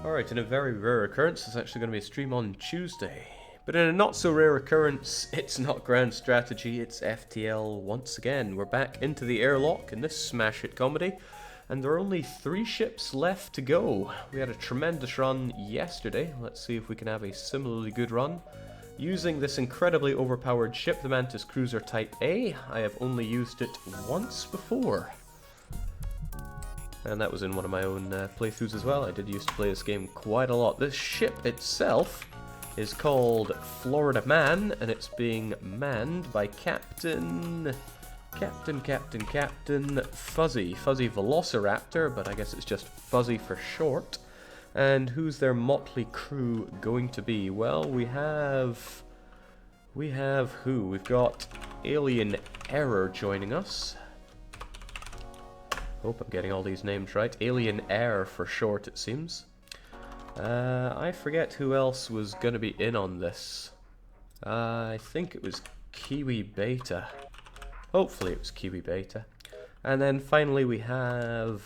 Alright, in a very rare occurrence, it's actually going to be a stream on Tuesday. But in a not so rare occurrence, it's not grand strategy, it's FTL once again. We're back into the airlock in this smash hit comedy, and there are only 3 ships left to go. We had a tremendous run yesterday. Let's see if we can have a similarly good run. Using this incredibly overpowered ship, the Mantis Cruiser Type A, I have only used it once before. And that was in one of my own playthroughs as well. I did used to play this game quite a lot. This ship itself is called Florida Man, and it's being manned by Captain Fuzzy Velociraptor, but I guess it's just Fuzzy for short. And who's their motley crew going to be? Well, we have who? We've got Alien Error joining us. Hope I'm getting all these names right. Alien Air for short, it seems. I forget who else was going to be in on this. I think it was Kiwi Beta. Hopefully it was Kiwi Beta. And then finally we have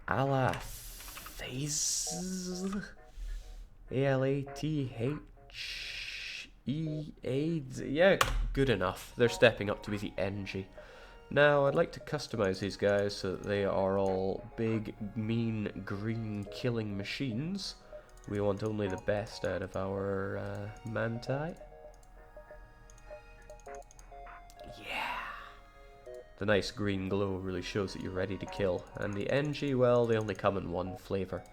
Alathese. A-L-A-T-H-E-A. Yeah, good enough. They're stepping up to be the NG. Now, I'd like to customize these guys so that they are all big, mean, green killing machines. We want only the best out of our Manti. Yeah! The nice green glow really shows that you're ready to kill. And the NG, well, they only come in one flavor.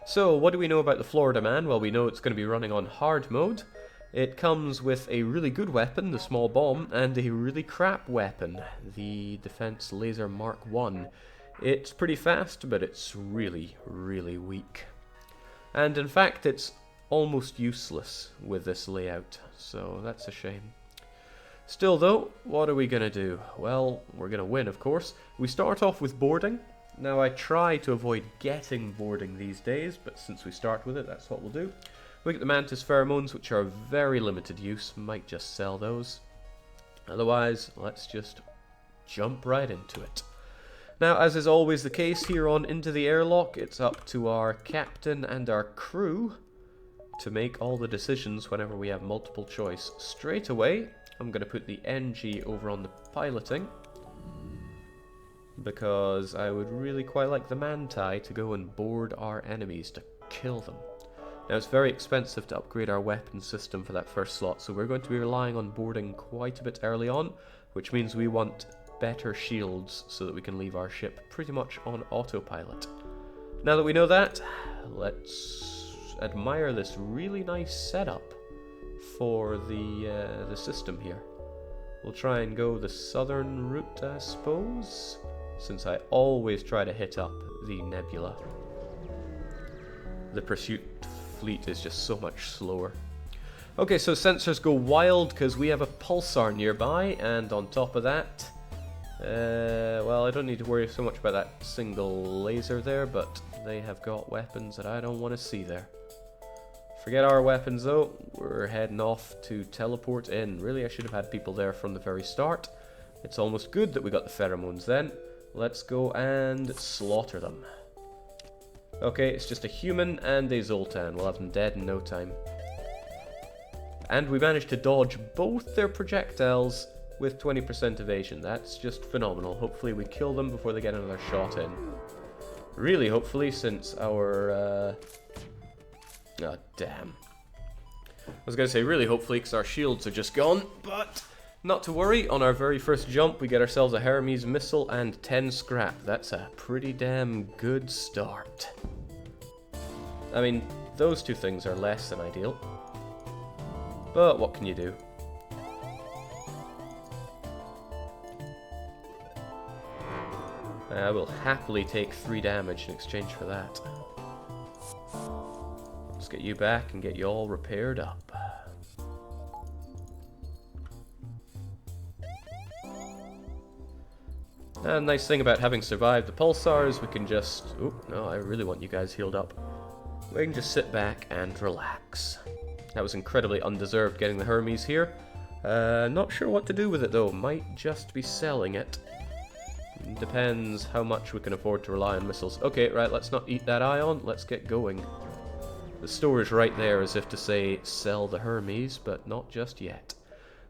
So, what do we know about the Florida Man? Well, we know it's going to be running on hard mode. It comes with a really good weapon, the small bomb, and a really crap weapon, the Defense Laser Mark I. It's pretty fast, but it's really, really weak. And in fact, it's almost useless with this layout, so that's a shame. Still though, what are we going to do? Well, we're going to win, of course. We start off with boarding. Now, I try to avoid getting boarding these days, but since we start with it, that's what we'll do. We get the Mantis pheromones, which are very limited use. Might just sell those. Otherwise, let's just jump right into it. Now, as is always the case here on Into the Airlock, it's up to our captain and our crew to make all the decisions whenever we have multiple choice. Straight away, I'm going to put the NG over on the piloting, because I would really quite like the Manti to go and board our enemies to kill them. Now, it's very expensive to upgrade our weapon system for that first slot, so we're going to be relying on boarding quite a bit early on, which means we want better shields so that we can leave our ship pretty much on autopilot. Now that we know that, let's admire this really nice setup for the system here. We'll try and go the southern route, I suppose, since I always try to hit up the Nebula. The pursuit fleet is just so much slower. Okay, so sensors go wild because we have a pulsar nearby, and on top of that, well, I don't need to worry so much about that single laser there, but they have got weapons that I don't want to see there. Forget our weapons though, we're heading off to teleport in. Really, I should have had people there from the very start. It's almost good that we got the pheromones then. Let's go and slaughter them. Okay, it's just a human and a Zoltan. We'll have them dead in no time. And we managed to dodge both their projectiles with 20% evasion. That's just phenomenal. Hopefully we kill them before they get another shot in. Really, hopefully, since our... Oh, damn. I was going to say really hopefully because our shields are just gone, but... Not to worry, on our very first jump we get ourselves a Hermes missile and 10 scrap. That's a pretty damn good start. I mean, those two things are less than ideal. But what can you do? I will happily take 3 damage in exchange for that. Let's get you back and get you all repaired up. And nice thing about having survived the pulsars, we can just... Oh, no, I really want you guys healed up. We can just sit back and relax. That was incredibly undeserved getting the Hermes here. Not sure what to do with it though, might just be selling it. Depends how much we can afford to rely on missiles. Okay, right, let's not eat that ion, let's get going. The store is right there, as if to say, sell the Hermes, but not just yet.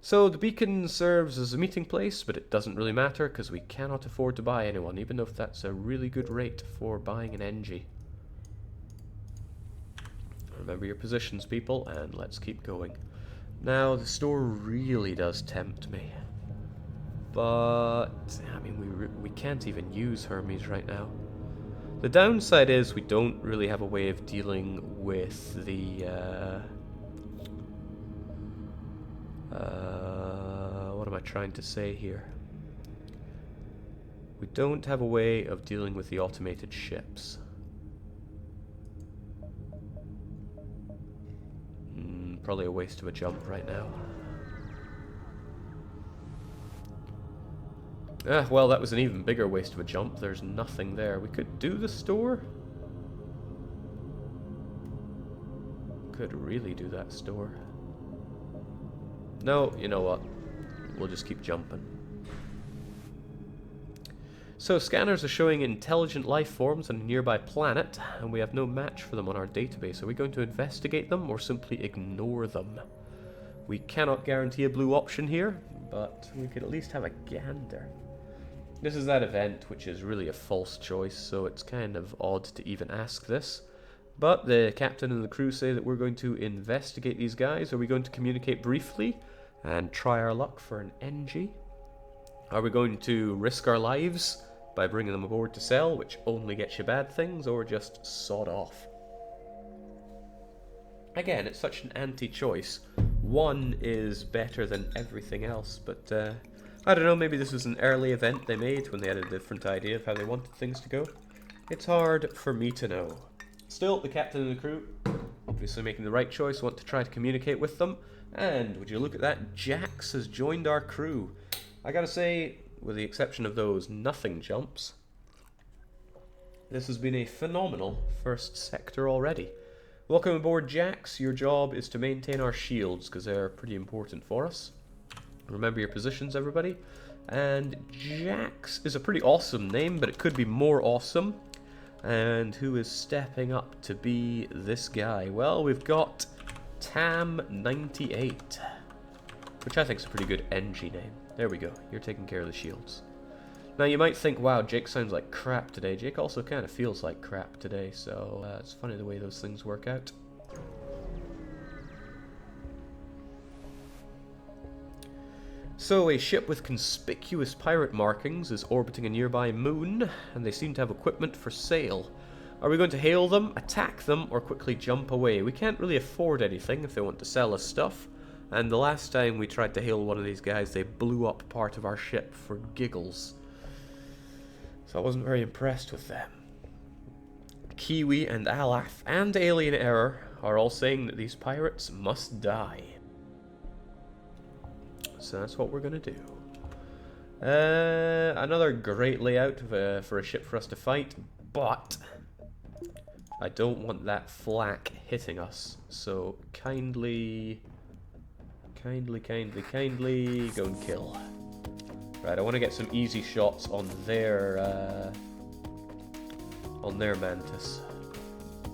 So the beacon serves as a meeting place, but it doesn't really matter because we cannot afford to buy anyone, even if that's a really good rate for buying an NG. Remember your positions, people, and let's keep going. Now, the store really does tempt me. But, I mean, we can't even use Hermes right now. The downside is we don't really have a way of dealing with the, what am I trying to say here? We don't have a way of dealing with the automated ships. Probably a waste of a jump right now. Well, that was an even bigger waste of a jump. There's nothing there. We could do the store. Could really do that store. No, you know what? We'll just keep jumping. So scanners are showing intelligent life forms on a nearby planet, and we have no match for them on our database. Are we going to investigate them or simply ignore them? We cannot guarantee a blue option here, but we could at least have a gander. This is that event, which is really a false choice, so it's kind of odd to even ask this. But the captain and the crew say that we're going to investigate these guys. Are we going to communicate briefly and try our luck for an NG? Are we going to risk our lives by bringing them aboard to sell, which only gets you bad things, or just sod off? Again, it's such an anti-choice. One is better than everything else, but I don't know, maybe this was an early event they made when they had a different idea of how they wanted things to go. It's hard for me to know. Still, the captain and the crew, obviously making the right choice, want to try to communicate with them. And would you look at that, Jax has joined our crew. I gotta say, with the exception of those nothing jumps, this has been a phenomenal first sector already. Welcome aboard, Jax. Your job is to maintain our shields, because they're pretty important for us. Remember your positions, everybody. And Jax is a pretty awesome name, but it could be more awesome. And who is stepping up to be this guy? Well, we've got Tam98, which I think is a pretty good NG name. There we go. You're taking care of the shields. Now you might think, wow, Jake sounds like crap today. Jake also kind of feels like crap today, so it's funny the way those things work out. So a ship with conspicuous pirate markings is orbiting a nearby moon, and they seem to have equipment for sale. Are we going to hail them, attack them, or quickly jump away? We can't really afford anything if they want to sell us stuff. And the last time we tried to hail one of these guys, they blew up part of our ship for giggles. So I wasn't very impressed with them. Kiwi and Alaf and Alien Error are all saying that these pirates must die. So that's what we're going to do. Another great layout for a ship for us to fight, but I don't want that flak hitting us. So kindly go and kill. Right, I want to get some easy shots on their Mantis.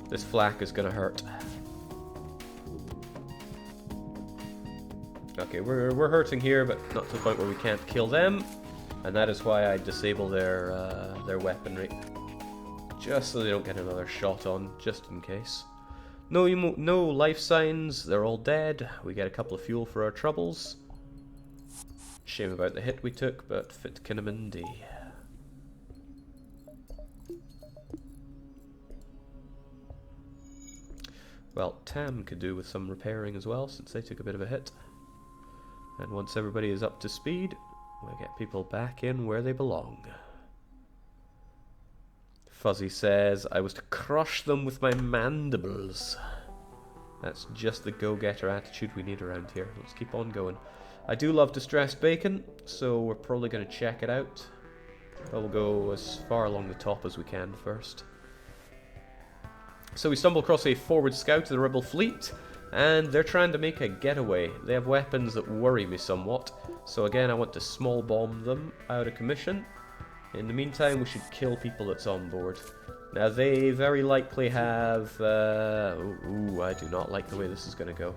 This flak is going to hurt. Okay, we're hurting here, but not to the point where we can't kill them, and that is why I disable their weaponry, just so they don't get another shot on, just in case. No life signs. They're all dead. We get a couple of fuel for our troubles. Shame about the hit we took, but fit Kinnaman D. Well, Tam could do with some repairing as well, since they took a bit of a hit. And once everybody is up to speed, we'll get people back in where they belong. Fuzzy says, I was to crush them with my mandibles. That's just the go-getter attitude we need around here. Let's keep on going. I do love distressed bacon, so we're probably going to check it out. But we'll go as far along the top as we can first. So we stumble across a forward scout of the rebel fleet, and they're trying to make a getaway. They have weapons that worry me somewhat, so again I want to small bomb them out of commission. In the meantime, we should kill people that's on board. Now they very likely have... ooh, I do not like the way this is going to go.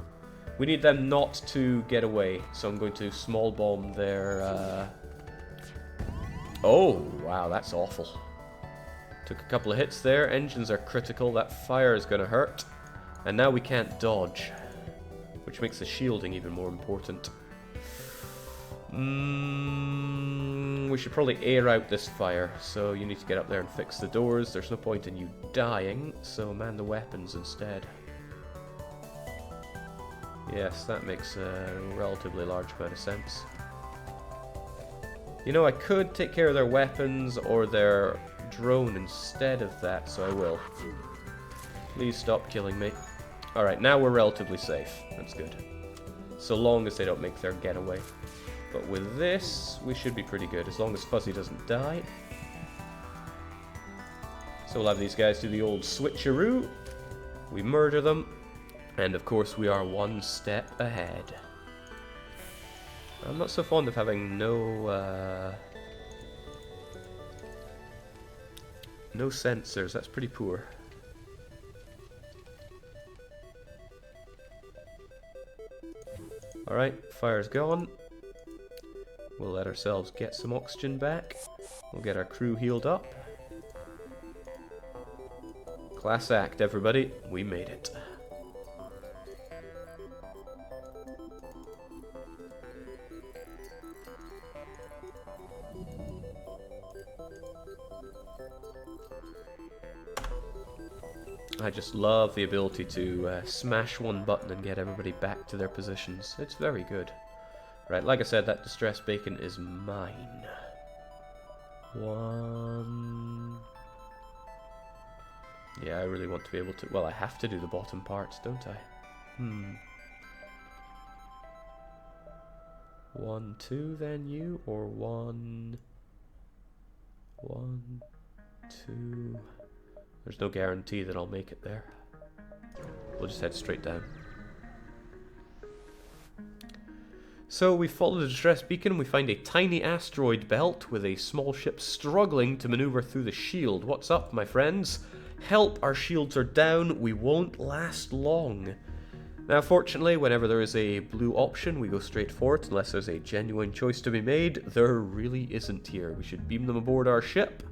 We need them not to get away, so I'm going to small bomb their... Oh, wow, that's awful. Took a couple of hits there. Engines are critical. That fire is going to hurt. And now we can't dodge, which makes the shielding even more important. We should probably air out this fire, so you need to get up there and fix the doors. There's no point in you dying, so man the weapons instead. Yes, that makes a relatively large amount of sense. You know, I could take care of their weapons or their drone instead of that, so I will. Please stop killing me. Alright, now we're relatively safe. That's good. So long as they don't make their getaway. But with this, we should be pretty good, as long as Fuzzy doesn't die. So we'll have these guys do the old switcheroo. We murder them. And of course we are one step ahead. I'm not so fond of having no sensors. That's pretty poor. Alright, fire's gone. We'll let ourselves get some oxygen back. We'll get our crew healed up. Class act, everybody. We made it. I just love the ability to smash one button and get everybody back to their positions. It's very good. Right, like I said, that distress bacon is mine. One... Yeah, I really want to be able to... Well, I have to do the bottom parts, don't I? 1, 2, then you, or 1... 1, 2... There's no guarantee that I'll make it there. We'll just head straight down. So we follow the distress beacon, we find a tiny asteroid belt with a small ship struggling to maneuver through the shield. What's up, my friends? Help, our shields are down, we won't last long. Now fortunately, whenever there is a blue option, we go straight for it, unless there's a genuine choice to be made. There really isn't here. We should beam them aboard our ship.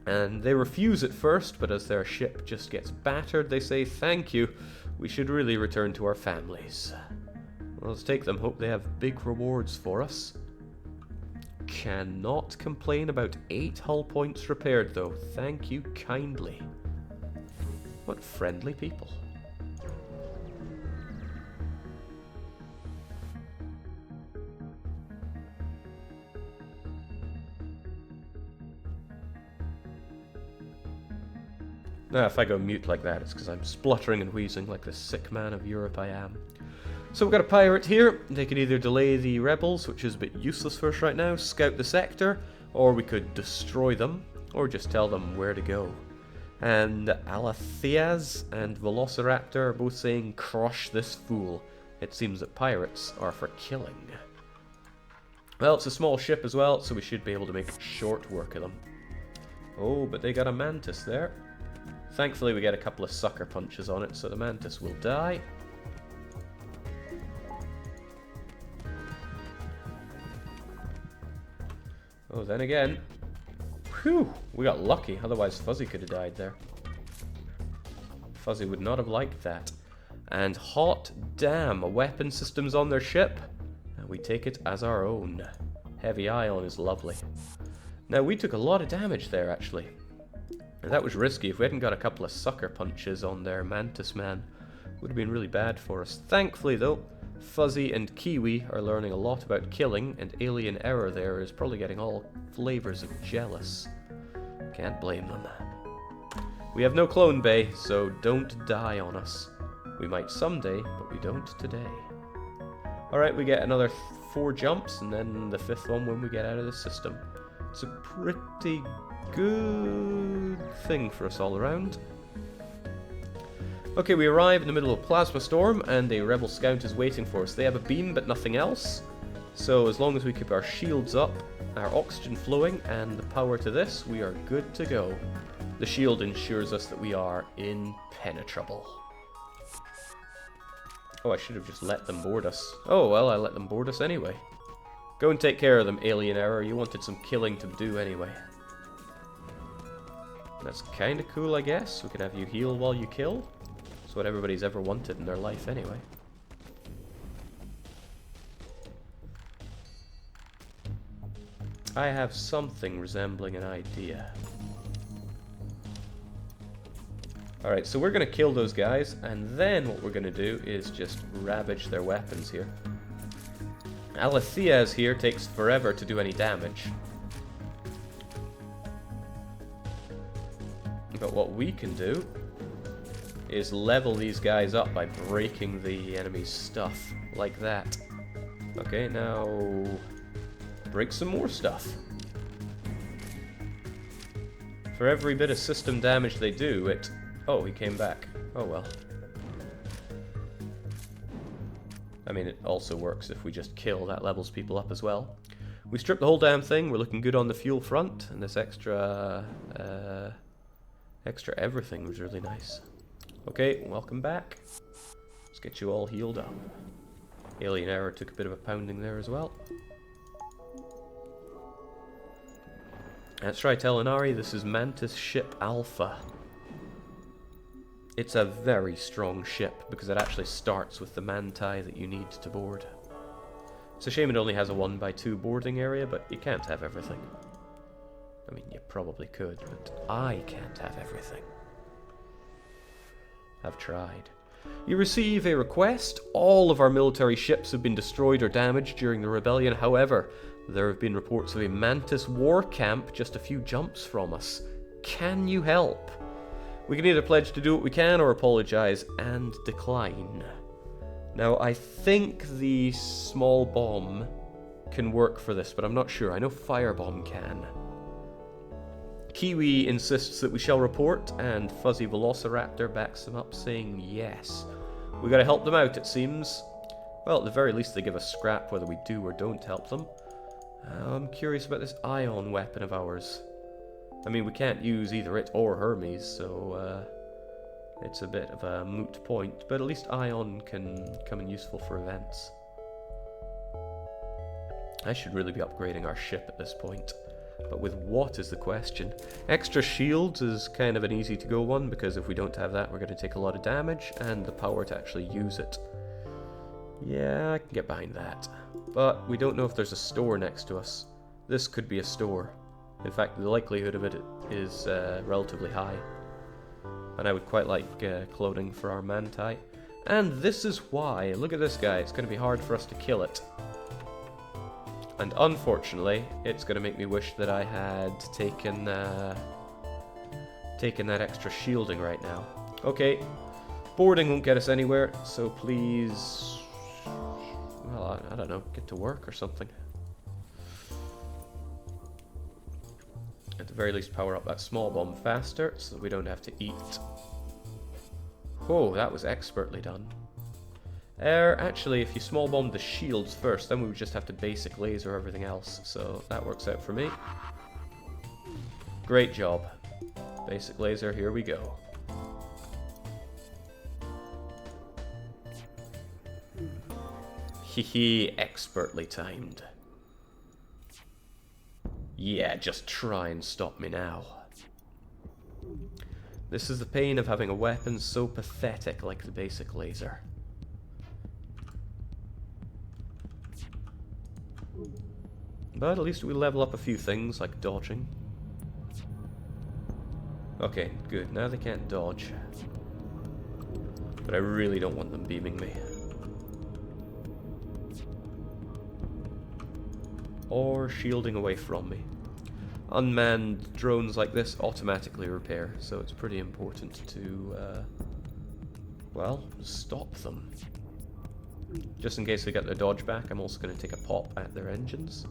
And they refuse at first, but as their ship just gets battered, they say, thank you, we should really return to our families. Well, let's take them, hope they have big rewards for us. Cannot complain about 8 hull points repaired though, thank you kindly. What friendly people. Now, if I go mute like that, it's because I'm spluttering and wheezing like the sick man of Europe I am. So we've got a pirate here. They could either delay the rebels, which is a bit useless for us right now, scout the sector, or we could destroy them, or just tell them where to go. And Alathias and Velociraptor are both saying, crush this fool. It seems that pirates are for killing. Well, it's a small ship as well, so we should be able to make short work of them. Oh, but they got a Mantis there. Thankfully we get a couple of sucker punches on it, so the Mantis will die. Oh, then again. Whew, we got lucky, otherwise Fuzzy could have died there. Fuzzy would not have liked that. And hot damn, a weapon system's on their ship, and we take it as our own. Heavy ion is lovely. Now, we took a lot of damage there, actually. And that was risky. If we hadn't got a couple of sucker punches on their Mantis man, it would have been really bad for us. Thankfully, though, Fuzzy and Kiwi are learning a lot about killing, and Alien Error there is probably getting all flavors of jealous. Can't blame them. We have no clone bay, so don't die on us. We might someday, but we don't today. Alright, we get another 4 jumps, and then the 5th one when we get out of the system. It's a pretty good thing for us all around. Okay, we arrive in the middle of a plasma storm, and a rebel scout is waiting for us. They have a beam, but nothing else. So as long as we keep our shields up, our oxygen flowing, and the power to this, we are good to go. The shield ensures us that we are impenetrable. Oh, I should have just let them board us. Oh, well, I let them board us anyway. Go and take care of them, alien error. You wanted some killing to do anyway. That's kind of cool, I guess. We can have you heal while you kill. That's what everybody's ever wanted in their life anyway. I have something resembling an idea. Alright, so we're going to kill those guys, and then what we're going to do is just ravage their weapons here. Alethea's here takes forever to do any damage. But what we can do is level these guys up by breaking the enemy's stuff, like that. Okay, now break some more stuff. For every bit of system damage they do, it... Oh, he came back. Oh well. I mean, it also works if we just kill. That levels people up as well. We stripped the whole damn thing. We're looking good on the fuel front. And this extra everything was really nice. Okay, welcome back. Let's get you all healed up. Alien error took a bit of a pounding there as well. That's right, Elinari. This is Mantis Ship Alpha. It's a very strong ship, because it actually starts with the manti that you need to board. It's a shame it only has a 1x2 boarding area, but you can't have everything. I mean, you probably could, but I can't have everything. I've tried. You receive a request. All of our military ships have been destroyed or damaged during the rebellion. However, there have been reports of a Mantis war camp just a few jumps from us. Can you help? We can either pledge to do what we can or apologize and decline. Now, I think the small bomb can work for this, but I'm not sure. I know firebomb can. Kiwi insists that we shall report, and Fuzzy Velociraptor backs them up, saying yes. We gotta help them out, it seems. Well, at the very least, they give us scrap whether we do or don't help them. I'm curious about this ion weapon of ours. I mean, we can't use either it or Hermes, so it's a bit of a moot point, but at least ion can come in useful for events. I should really be upgrading our ship at this point, but with what is the question? Extra shields is kind of an easy to go one, because if we don't have that, we're going to take a lot of damage, and the power to actually use it. Yeah, I can get behind that. But we don't know if there's a store next to us. This could be a store. In fact, the likelihood of it is relatively high. And I would quite like clothing for our manti. And this is why, look at this guy, it's going to be hard for us to kill it. And unfortunately, it's going to make me wish that I had taken that extra shielding right now. Okay, boarding won't get us anywhere, so please... Well, I don't know, get to work or something. At the very least, power up that small bomb faster, so that we don't have to eat. Oh, that was expertly done. Actually, if you small bomb the shields first, then we would just have to basic laser everything else, so that works out for me. Great job. Basic laser, here we go. Hehe, expertly timed. Yeah, just try and stop me now. This is the pain of having a weapon so pathetic like the basic laser. But at least we level up a few things, like dodging. Okay, good. Now they can't dodge. But I really don't want them beaming me. Or shielding away from me. Unmanned drones like this automatically repair, so it's pretty important to, well, stop them. Just in case they get their dodge back, I'm also going to take a pop at their engines.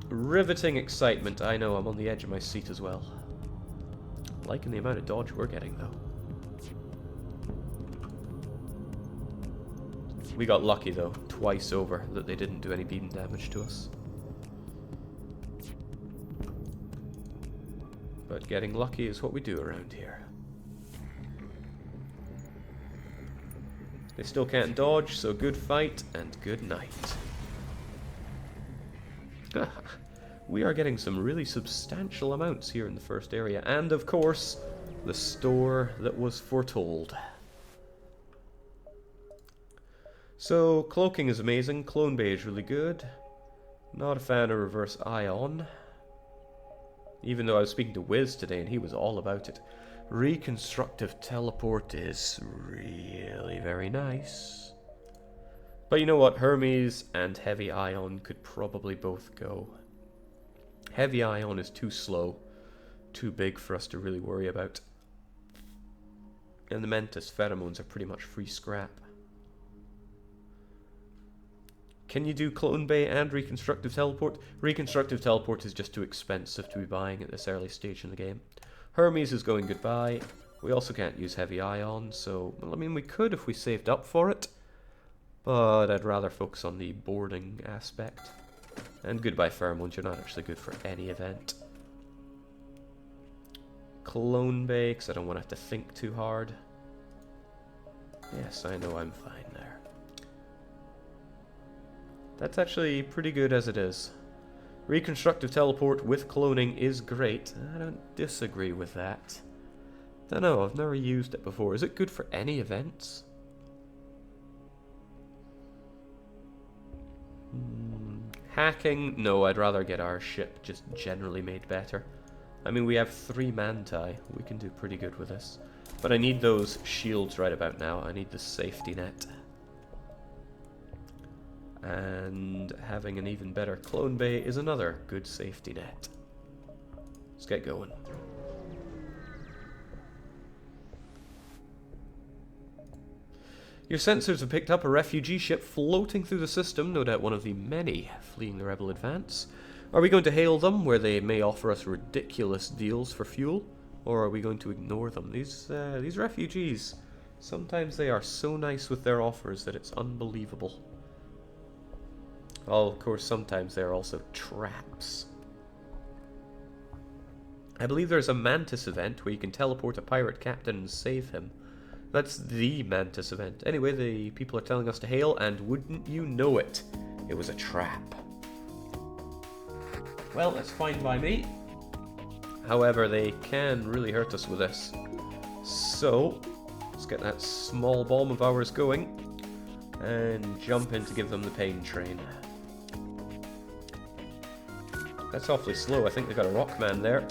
Riveting excitement. I know, I'm on the edge of my seat as well. Liking the amount of dodge we're getting, though. We got lucky, though, twice over, that they didn't do any beam damage to us. But getting lucky is what we do around here. They still can't dodge, so good fight and good night. We are getting some really substantial amounts here in the first area. And of course, the store that was foretold. So, cloaking is amazing. Clone Bay is really good. Not a fan of reverse ion. Even though I was speaking to Wiz today and he was all about it. Reconstructive teleport is really very nice. But you know what? Hermes and heavy ion could probably both go. Heavy ion is too slow. Too big for us to really worry about. And the Mantis pheromones are pretty much free scrap. Can you do Clone Bay and Reconstructive Teleport? Reconstructive Teleport is just too expensive to be buying at this early stage in the game. Hermes is going goodbye. We also can't use Heavy Ion, so... Well, I mean, we could if we saved up for it. But I'd rather focus on the boarding aspect. And goodbye Pheromones, you're not actually good for any event. Clone Bay, because I don't want to have to think too hard. Yes, I know I'm fine there. That's actually pretty good as it is. Reconstructive Teleport with cloning is great. I don't disagree with that. Don't know, I've never used it before. Is it good for any events? Hacking? No, I'd rather get our ship just generally made better. I mean, we have 3 Manti. We can do pretty good with this. But I need those shields right about now. I need the safety net. And having an even better Clone Bay is another good safety net. Let's get going. Your sensors have picked up a refugee ship floating through the system, no doubt one of the many fleeing the rebel advance. Are we going to hail them, where they may offer us ridiculous deals for fuel? Or are we going to ignore them? These refugees, sometimes they are so nice with their offers that it's unbelievable. Well, of course, sometimes they are also traps. I believe there's a Mantis event where you can teleport a pirate captain and save him. That's the Mantis event. Anyway, the people are telling us to hail, and wouldn't you know it, it was a trap. Well, that's fine by me. However, they can really hurt us with this. So, let's get that small bomb of ours going, and jump in to give them the pain train. That's awfully slow. I think they've got a Rockman there.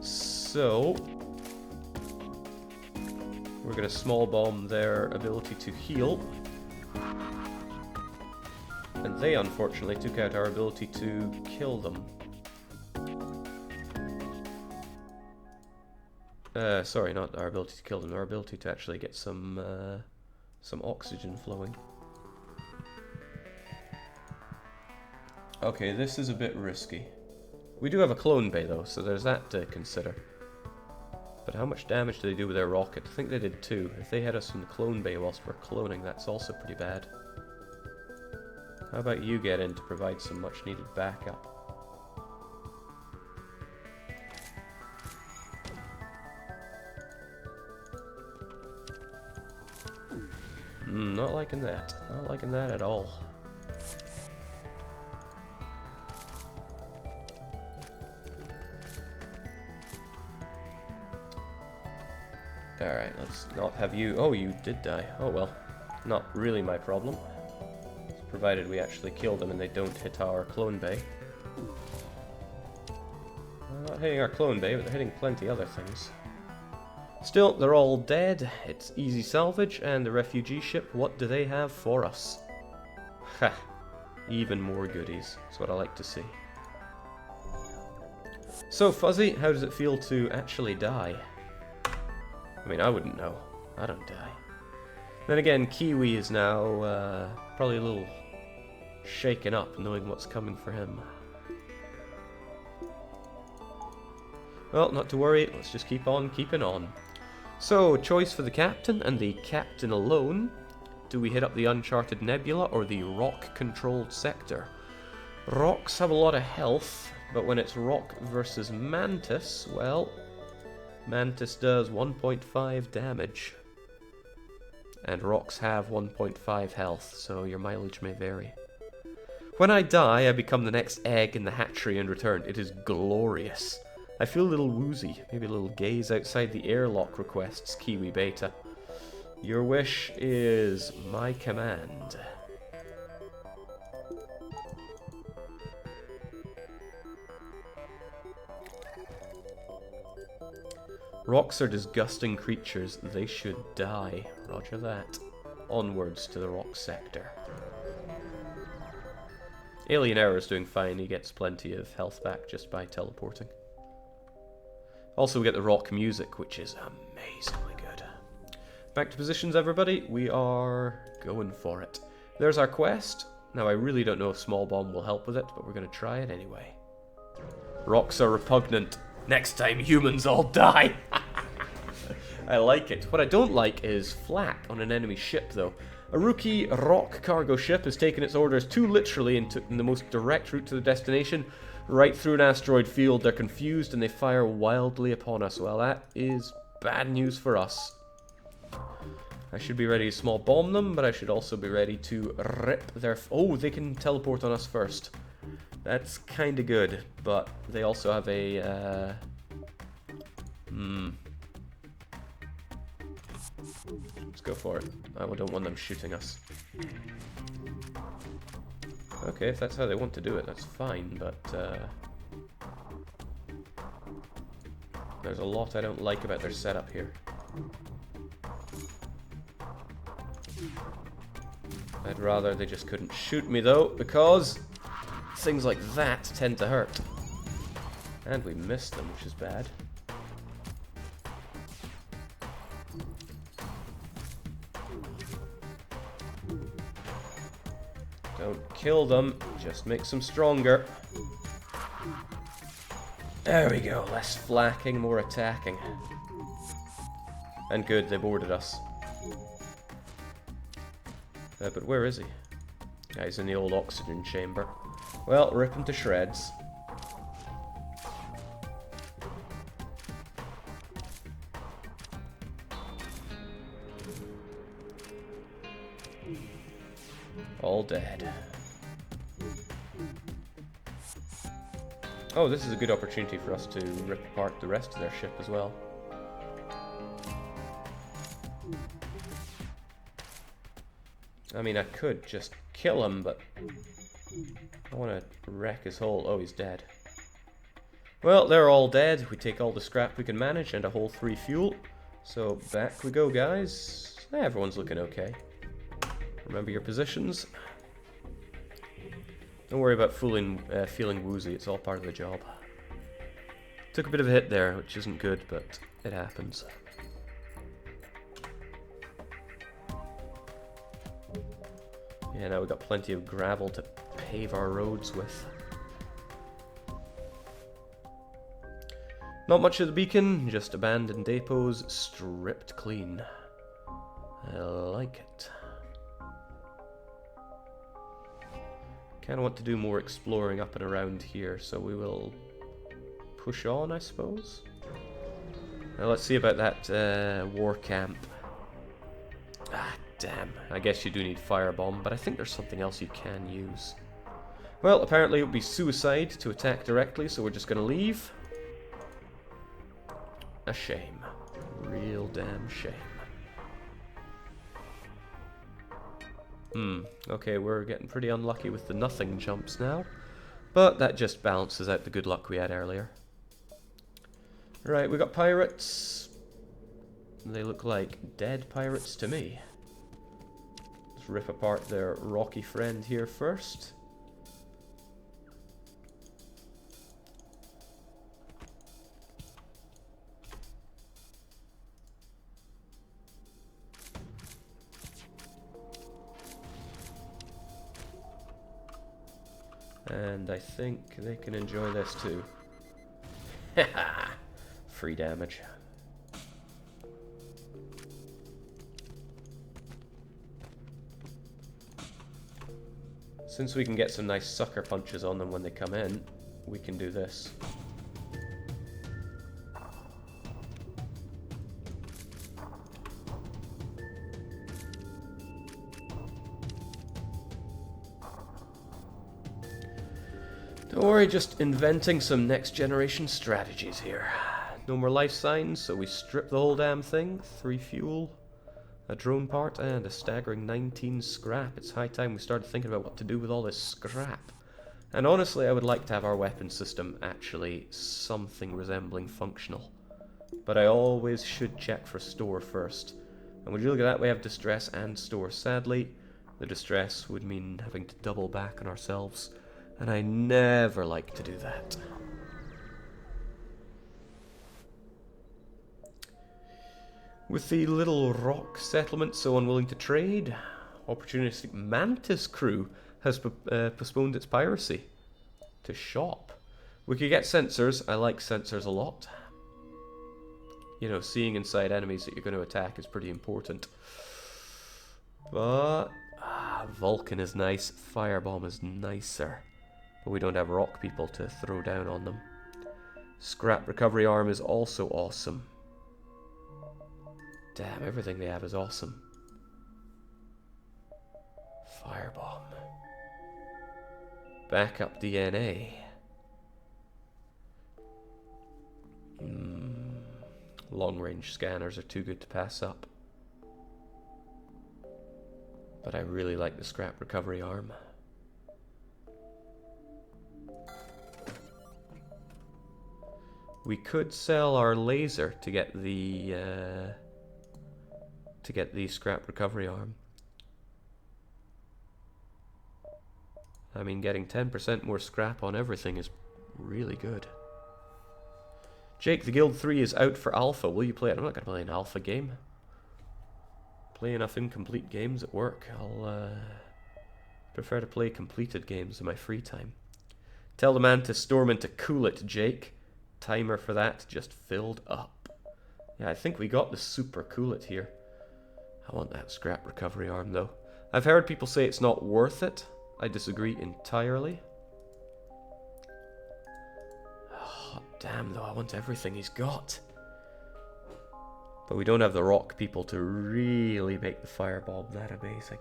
So, we're going to small bomb their ability to heal. And they unfortunately took out our ability to kill them. Sorry, not our ability to kill them, our ability to actually get some oxygen flowing. Okay, this is a bit risky. We do have a Clone Bay though, so there's that to consider. But how much damage do they do with their rocket? I think they did 2. If they hit us from the Clone Bay whilst we're cloning, that's also pretty bad. How about you get in to provide some much needed backup? Not liking that. Not liking that at all. Alright, let's not have you... Oh, you did die. Oh well. Not really my problem. Provided we actually kill them and they don't hit our Clone Bay. They're not hitting our Clone Bay, but they're hitting plenty other things. Still, they're all dead. It's easy salvage, and the refugee ship, what do they have for us? Ha! Even more goodies. That's what I like to see. So, Fuzzy, how does it feel to actually die? I mean, I wouldn't know. I don't die. Then again, Kiwi is now probably a little shaken up knowing what's coming for him. Well, not to worry, let's just keep on keeping on. So, choice for the captain, and the captain alone. Do we hit up the Uncharted Nebula or the rock-controlled sector? Rocks have a lot of health, but when it's rock versus Mantis, well, Mantis does 1.5 damage. And rocks have 1.5 health, so your mileage may vary. When I die, I become the next egg in the hatchery and return. It is glorious. I feel a little woozy, maybe a little gaze outside the airlock requests, Kiwi Beta. Your wish is my command. Rocks are disgusting creatures. They should die. Roger that. Onwards to the rock sector. Alien Hour is doing fine. He gets plenty of health back just by teleporting. Also, we get the rock music, which is amazingly good. Back to positions, everybody. We are going for it. There's our quest. Now, I really don't know if Small Bomb will help with it, but we're going to try it anyway. Rocks are repugnant. Next time, humans all die. I like it. What I don't like is flak on an enemy ship, though. A rookie rock cargo ship has taken its orders too literally and took the most direct route to the destination, right through an asteroid field. They're confused and they fire wildly upon us. Well, that is bad news for us. I should be ready to small bomb them, but I should also be ready to rip their... Oh, they can teleport on us first. That's kind of good, but they also have a... Let's go for it. I don't want them shooting us. Okay, if that's how they want to do it, that's fine, but... there's a lot I don't like about their setup here. I'd rather they just couldn't shoot me, though, because things like that tend to hurt. And we missed them, which is bad. Don't kill them, just makes them stronger. There we go, less flacking, more attacking. And good, they boarded us. But where is he? Yeah, he's in the old oxygen chamber. Well, rip him to shreds. All dead. Oh, this is a good opportunity for us to rip apart the rest of their ship as well. I mean, I could just kill him, but I want to wreck his hull. Oh, he's dead. Well, they're all dead. We take all the scrap we can manage and a whole 3 fuel. So back we go, guys. Everyone's looking okay. Remember your positions. Don't worry about feeling woozy. It's all part of the job. Took a bit of a hit there, which isn't good, but it happens. Yeah, now we've got plenty of gravel to pave our roads with. Not much of the beacon, just abandoned depots stripped clean. I like it. Kind of want to do more exploring up and around here, so we will push on, I suppose. Now let's see about that war camp. Ah, damn. I guess you do need firebomb, but I think there's something else you can use. Well, apparently it would be suicide to attack directly, so we're just going to leave. A shame. Real damn shame. Okay, we're getting pretty unlucky with the nothing jumps now. But that just balances out the good luck we had earlier. Right, we got pirates. They look like dead pirates to me. Let's rip apart their rocky friend here first. And I think they can enjoy this too. Haha! Free damage. Since we can get some nice sucker punches on them when they come in, we can do this. Don't worry, just inventing some next generation strategies here. No more life signs, so we strip the whole damn thing. 3 fuel, a drone part, and a staggering 19 scrap. It's high time we started thinking about what to do with all this scrap. And honestly, I would like to have our weapon system actually something resembling functional. But I always should check for store first. And would you look at that, we have distress and store. Sadly, the distress would mean having to double back on ourselves. And I never like to do that. With the little rock settlement so unwilling to trade, opportunistic Mantis crew has postponed its piracy to shop. We could get sensors. I like sensors a lot. You know, seeing inside enemies that you're going to attack is pretty important. But Vulcan is nice. Firebomb is nicer. But we don't have rock people to throw down on them. Scrap recovery arm is also awesome. Damn, everything they have is awesome. Firebomb. Backup DNA. Long-range scanners are too good to pass up. But I really like the scrap recovery arm. We could sell our laser to get the scrap recovery arm. I mean, getting 10% more scrap on everything is really good. Jake, the Guild 3 is out for alpha. Will you play it? I'm not going to play an alpha game. Play enough incomplete games at work. I'll prefer to play completed games in my free time. Tell the man to storm into Cool It, Jake. Timer for that just filled up. Yeah, I think we got the super Cool It here. I want that scrap recovery arm though. I've heard people say it's not worth it. I disagree entirely. Oh, damn though, I want everything he's got. But we don't have the rock people to really make the firebomb that amazing.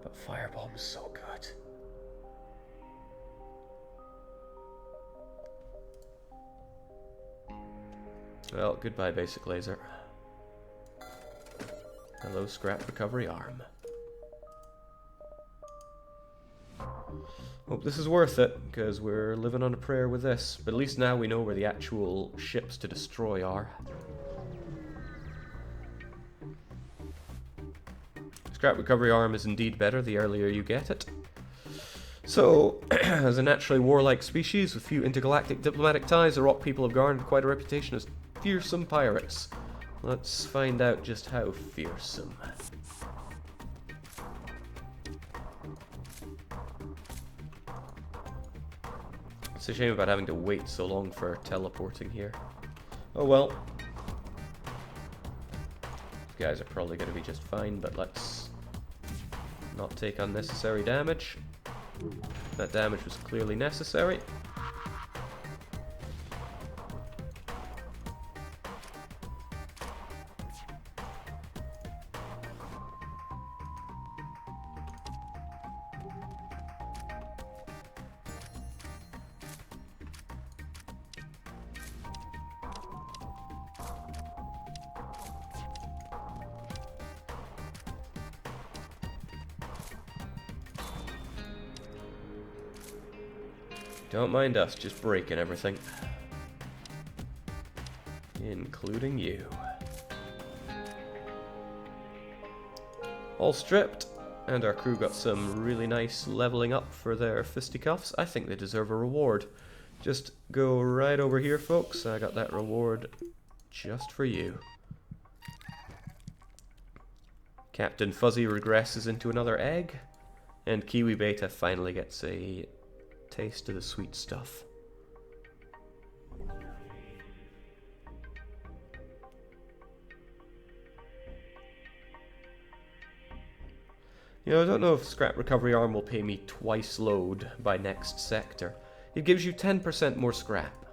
But firebomb is so good. Well, goodbye basic laser. Hello scrap recovery arm. Hope this is worth it, because we're living on a prayer with this. But at least now we know where the actual ships to destroy are. Scrap recovery arm is indeed better the earlier you get it. So, as a naturally warlike species with few intergalactic diplomatic ties, the rock people have garnered quite a reputation as fearsome pirates. Let's find out just how fearsome. It's a shame about having to wait so long for teleporting here. Oh well. These guys are probably going to be just fine, but let's not take unnecessary damage. That damage was clearly necessary. Don't mind us, just breaking everything. Including you. All stripped, and our crew got some really nice leveling up for their fisticuffs. I think they deserve a reward. Just go right over here, folks. I got that reward just for you. Captain Fuzzy regresses into another egg, and Kiwi Beta finally gets a taste of the sweet stuff. You know, I don't know if scrap recovery arm will pay me twice load by next sector. It gives you 10% more scrap,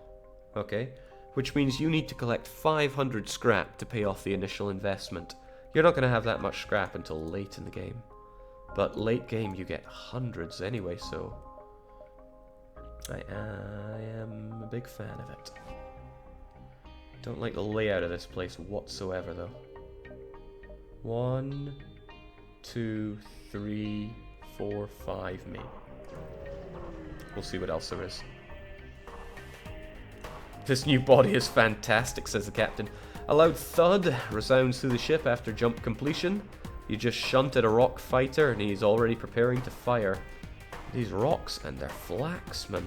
okay? Which means you need to collect 500 scrap to pay off the initial investment. You're not going to have that much scrap until late in the game. But late game you get hundreds anyway, so I am a big fan of it. Don't like the layout of this place whatsoever, though. 1, 2, 3, 4, 5, maybe. We'll see what else there is. This new body is fantastic, says the captain. A loud thud resounds through the ship after jump completion. You just shunted a rock fighter and he's already preparing to fire. These rocks and their flaxmen.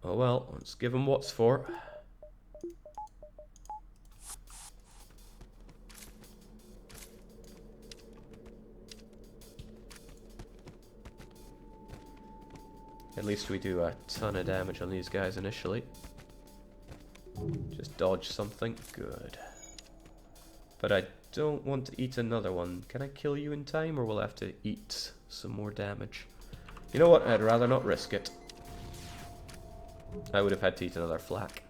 Oh well, let's give him what's for. At least we do a ton of damage on these guys initially. Just dodge something. Good. But I don't want to eat another one. Can I kill you in time, or will I have to eat some more damage? You know what? I'd rather not risk it. I would have had to eat another flak.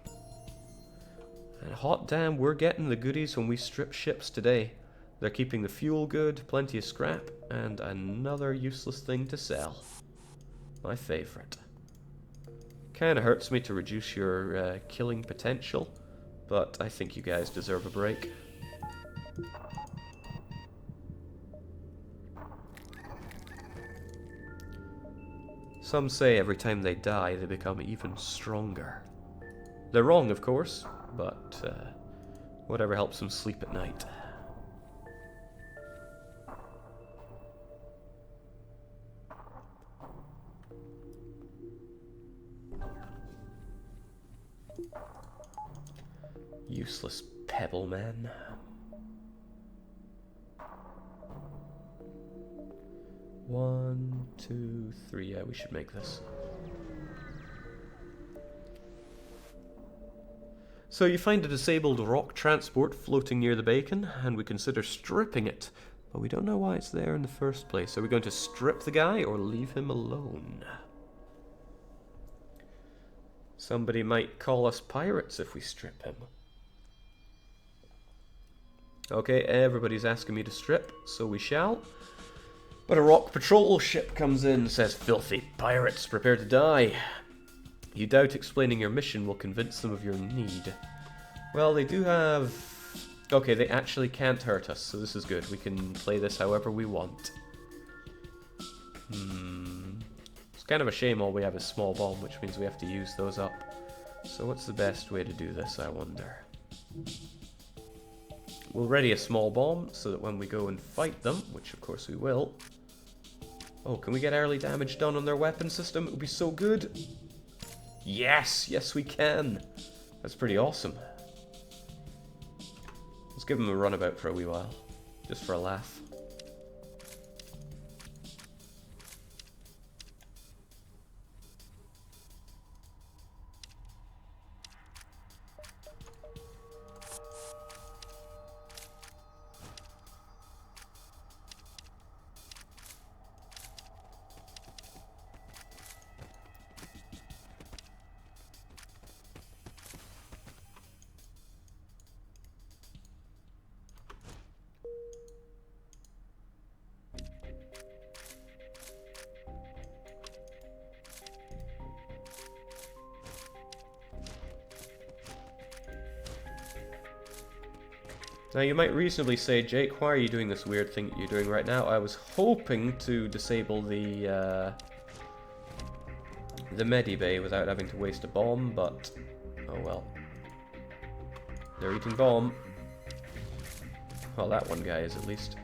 And hot damn, we're getting the goodies when we strip ships today. They're keeping the fuel good, plenty of scrap, and another useless thing to sell. My favorite. Kinda hurts me to reduce your killing potential, but I think you guys deserve a break. Some say every time they die, they become even stronger. They're wrong, of course, but whatever helps them sleep at night. Useless pebble man. One, 2, 3. Yeah, we should make this. So you find a disabled rock transport floating near the beacon, and we consider stripping it, but we don't know why it's there in the first place. Are we going to strip the guy or leave him alone? Somebody might call us pirates if we strip him. Okay, everybody's asking me to strip, so we shall. But a rock patrol ship comes in, says, "Filthy pirates, prepare to die." You doubt explaining your mission will convince them of your need. Well, they do have... Okay, they actually can't hurt us, so this is good. We can play this however we want. It's kind of a shame all we have is small bomb, which means we have to use those up. So what's the best way to do this, I wonder? We'll ready a small bomb so that when we go and fight them, which of course we will... Oh, can we get early damage done on their weapon system? It would be so good. Yes! Yes, we can! That's pretty awesome. Let's give them a runabout for a wee while. Just for a laugh. Now you might reasonably say, Jake, why are you doing this weird thing that you're doing right now? I was hoping to disable the medibay without having to waste a bomb, but oh well. They're eating bomb. Well, that one guy is at least.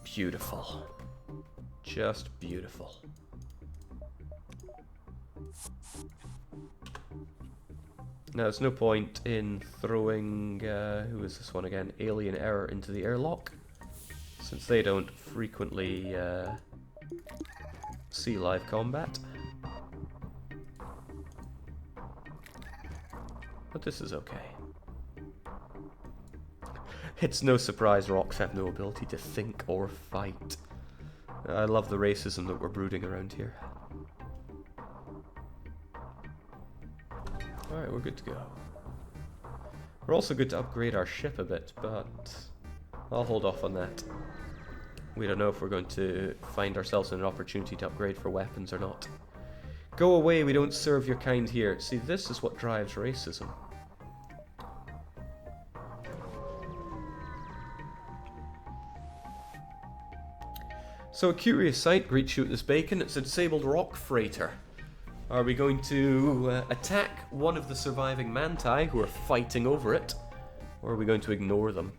Beautiful. Just beautiful. Now, there's no point in throwing, who is this one again? Alien Error into the airlock, since they don't frequently see live combat. But this is okay. It's no surprise rocks have no ability to think or fight. I love the racism that we're brooding around here. Alright, we're good to go. We're also good to upgrade our ship a bit, but I'll hold off on that. We don't know if we're going to find ourselves in an opportunity to upgrade for weapons or not. Go away, we don't serve your kind here. See, this is what drives racism. So a curious sight greets you at this beacon. It's a disabled rock freighter. Are we going to attack one of the surviving Manti who are fighting over it? Or are we going to ignore them?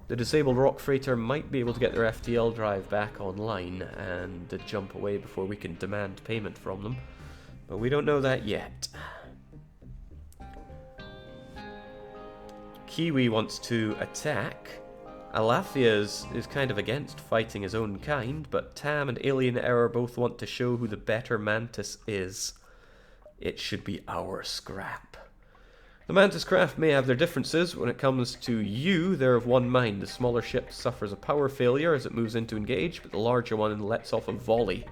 The disabled rock freighter might be able to get their FTL drive back online and jump away before we can demand payment from them. But we don't know that yet. Kiwi wants to attack. Alafia is kind of against fighting his own kind, but Tam and Alien Error both want to show who the better Mantis is. It should be our scrap. The Mantis craft may have their differences. When it comes to you, they're of one mind. The smaller ship suffers a power failure as it moves in to engage, but the larger one lets off a volley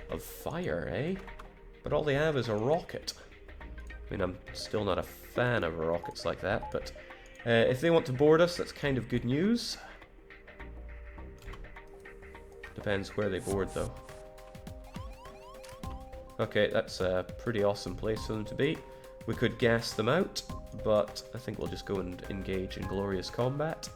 of fire, eh? But all they have is a rocket. I mean, I'm still not a fan of rockets like that, but if they want to board us, that's kind of good news. Depends where they board, though. Okay, that's a pretty awesome place for them to be. We could gas them out, but I think we'll just go and engage in glorious combat.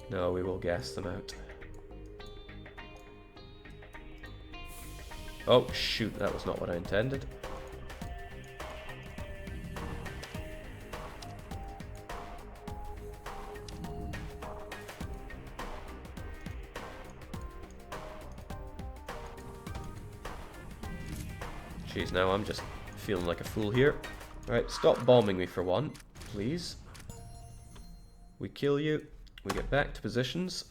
No, we will gas them out. Oh, shoot, that was not what I intended. Jeez, now I'm just feeling like a fool here. Alright, stop bombing me for one, please. We kill you. We get back to positions.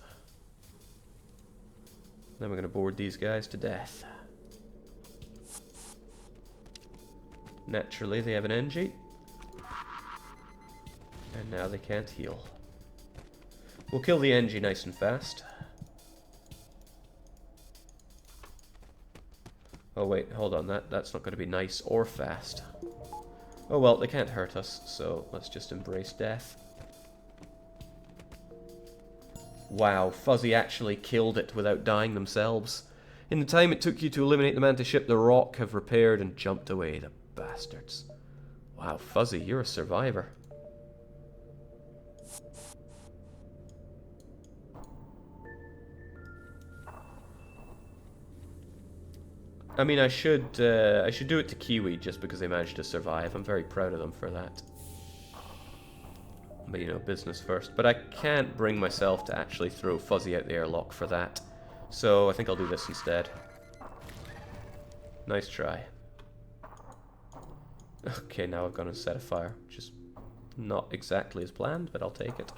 Then we're going to board these guys to death. Naturally, they have an NG. And now they can't heal. We'll kill the NG nice and fast. Oh wait, hold on, that's not going to be nice or fast. Oh well, they can't hurt us, so let's just embrace death. Wow, Fuzzy actually killed it without dying themselves. In the time it took you to eliminate the Mantis ship, the Rock have repaired and jumped away, the bastards. Wow, Fuzzy, you're a survivor. I mean, I should do it to Kiwi just because they managed to survive. I'm very proud of them for that. But, you know, business first. But I can't bring myself to actually throw Fuzzy out the airlock for that. So I think I'll do this instead. Nice try. Okay, now I've gone and set a fire. Which is not exactly as planned, but I'll take it.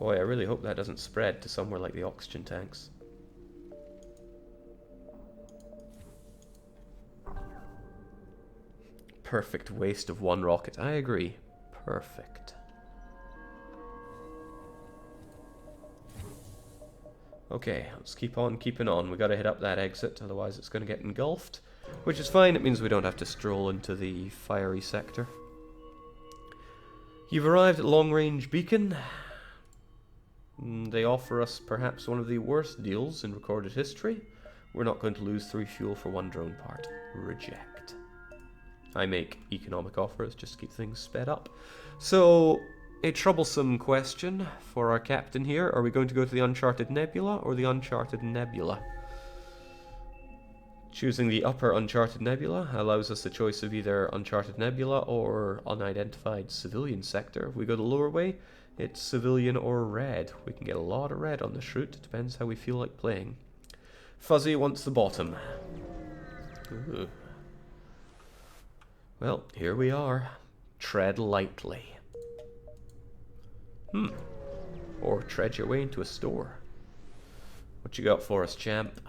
Boy, I really hope that doesn't spread to somewhere like the oxygen tanks. Perfect waste of one rocket. I agree. Perfect. Okay, let's keep on keeping on. We gotta hit up that exit, otherwise it's gonna get engulfed. Which is fine, it means we don't have to stroll into the fiery sector. You've arrived at Long Range Beacon. They offer us perhaps one of the worst deals in recorded history. We're not going to lose 3 fuel for 1 drone part. Reject. I make economic offers just to keep things sped up. So, a troublesome question for our captain here. Are we going to go to the Uncharted Nebula or the Uncharted Nebula? Choosing the upper Uncharted Nebula allows us the choice of either Uncharted Nebula or unidentified civilian sector. If we go the lower way, it's civilian or red. We can get a lot of red on this route. It depends how we feel like playing. Fuzzy wants the bottom. Ooh. Well, here we are. Tread lightly. Or tread your way into a store. What you got for us, champ?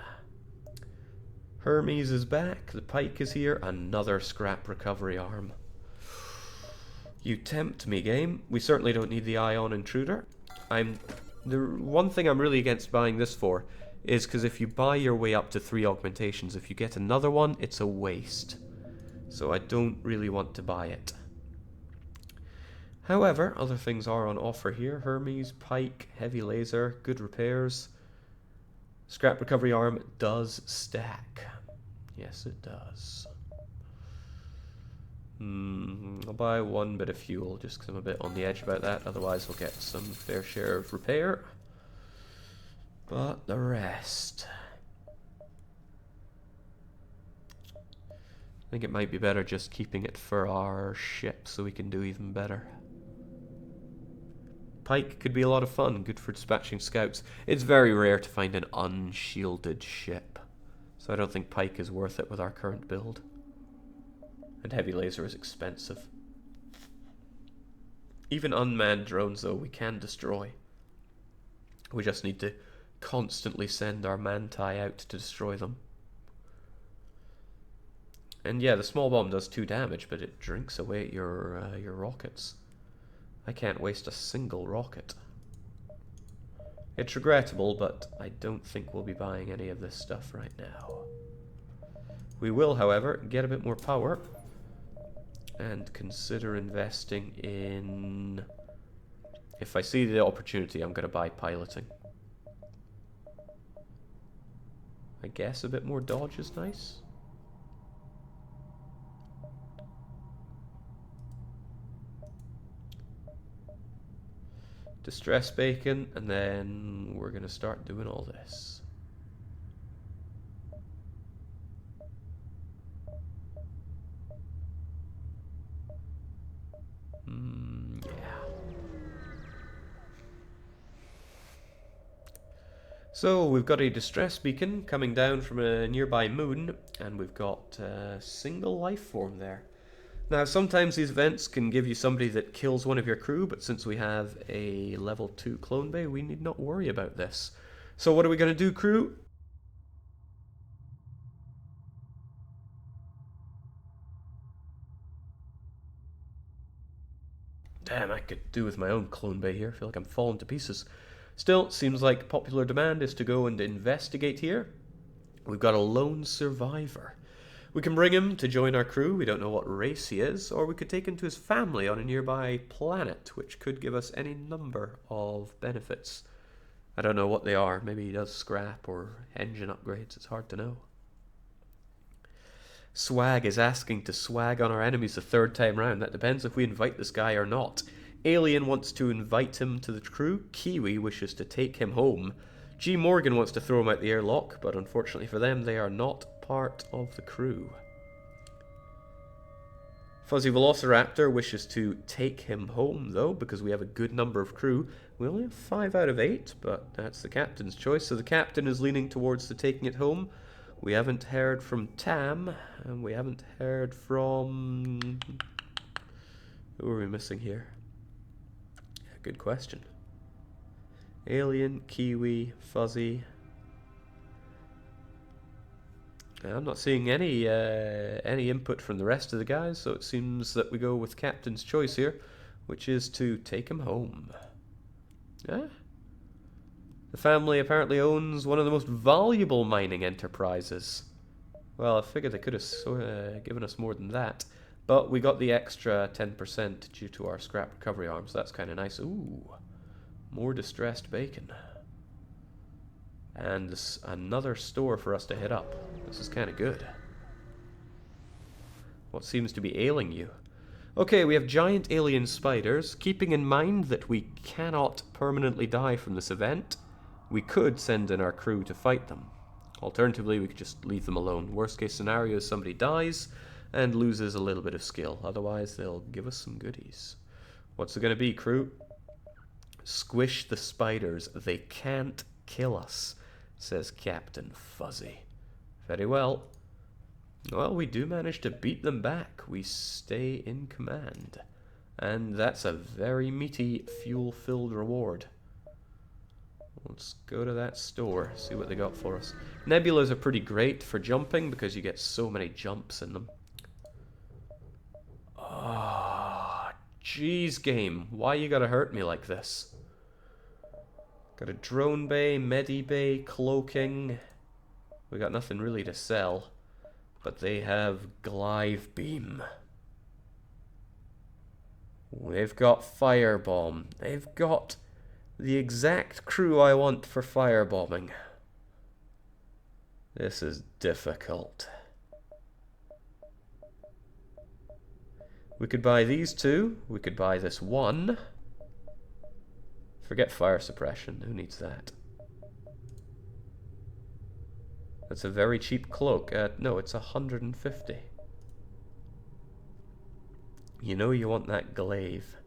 Hermes is back. The pike is here. Another scrap recovery arm. You tempt me, game. We certainly don't need the ion intruder. The one thing I'm really against buying this for is because if you buy your way up to 3 augmentations, if you get another one, it's a waste. So I don't really want to buy it. However, other things are on offer here. Hermes, pike, heavy laser, good repairs. Scrap recovery arm does stack. Yes, it does. I'll buy 1 bit of fuel just because I'm a bit on the edge about that. Otherwise, we'll get some fair share of repair. But the rest... I think it might be better just keeping it for our ship so we can do even better. Pike could be a lot of fun, good for dispatching scouts. It's very rare to find an unshielded ship, so I don't think pike is worth it with our current build. And heavy laser is expensive. Even unmanned drones, though, we can destroy. We just need to constantly send our Manti out to destroy them. And yeah, the small bomb does 2 damage, but it drinks away at your rockets. I can't waste a single rocket. It's regrettable, but I don't think we'll be buying any of this stuff right now. We will, however, get a bit more power and consider investing in... If I see the opportunity, I'm going to buy piloting. I guess a bit more dodge is nice. Distress bacon, and then we're going to start doing all this. Yeah. So we've got a distress beacon coming down from a nearby moon, and we've got a single life form there. Now, sometimes these events can give you somebody that kills one of your crew, but since we have a level 2 clone bay, we need not worry about this. So what are we going to do, crew? Damn, I could do with my own clone bay here. I feel like I'm falling to pieces. Still, seems like popular demand is to go and investigate here. We've got a lone survivor. We can bring him to join our crew, we don't know what race he is, or we could take him to his family on a nearby planet, which could give us any number of benefits. I don't know what they are, maybe he does scrap or engine upgrades, it's hard to know. Swag is asking to swag on our enemies the 3rd time round, that depends if we invite this guy or not. Alien wants to invite him to the crew, Kiwi wishes to take him home. G. Morgan wants to throw him out the airlock, but unfortunately for them, they are not part of the crew. Fuzzy Velociraptor wishes to take him home, though, because we have a good number of crew. We only have 5 out of 8, but that's the captain's choice, so the captain is leaning towards the taking it home. We haven't heard from Tam, and we haven't heard from... Who are we missing here? Good question. Alien, Kiwi, Fuzzy. I'm not seeing any input from the rest of the guys, so it seems that we go with Captain's choice here, which is to take him home. Yeah. The family apparently owns one of the most valuable mining enterprises. Well, I figured they could have given us more than that, but we got the extra 10% due to our scrap recovery arm, so that's kind of nice. Ooh, more distressed bacon. And this, another store for us to hit up. This is kind of good. What seems to be ailing you? Okay, we have giant alien spiders. Keeping in mind that we cannot permanently die from this event, we could send in our crew to fight them. Alternatively, we could just leave them alone. Worst case scenario is somebody dies and loses a little bit of skill. Otherwise, they'll give us some goodies. What's it going to be, crew? Squish the spiders. They can't kill us, says Captain Fuzzy. Very well. Well, we do manage to beat them back. We stay in command. And that's a very meaty, fuel-filled reward. Let's go to that store, see what they got for us. Nebulas are pretty great for jumping because you get so many jumps in them. Oh, jeez, game. Why you gotta hurt me like this? Got a drone bay, medi bay, cloaking. We got nothing really to sell. But they have glaive beam. They've got firebomb. They've got the exact crew I want for firebombing. This is difficult. We could buy these two. We could buy this one. Forget fire suppression. Who needs that? That's a very cheap cloak. No, it's 150. You know you want that glaive.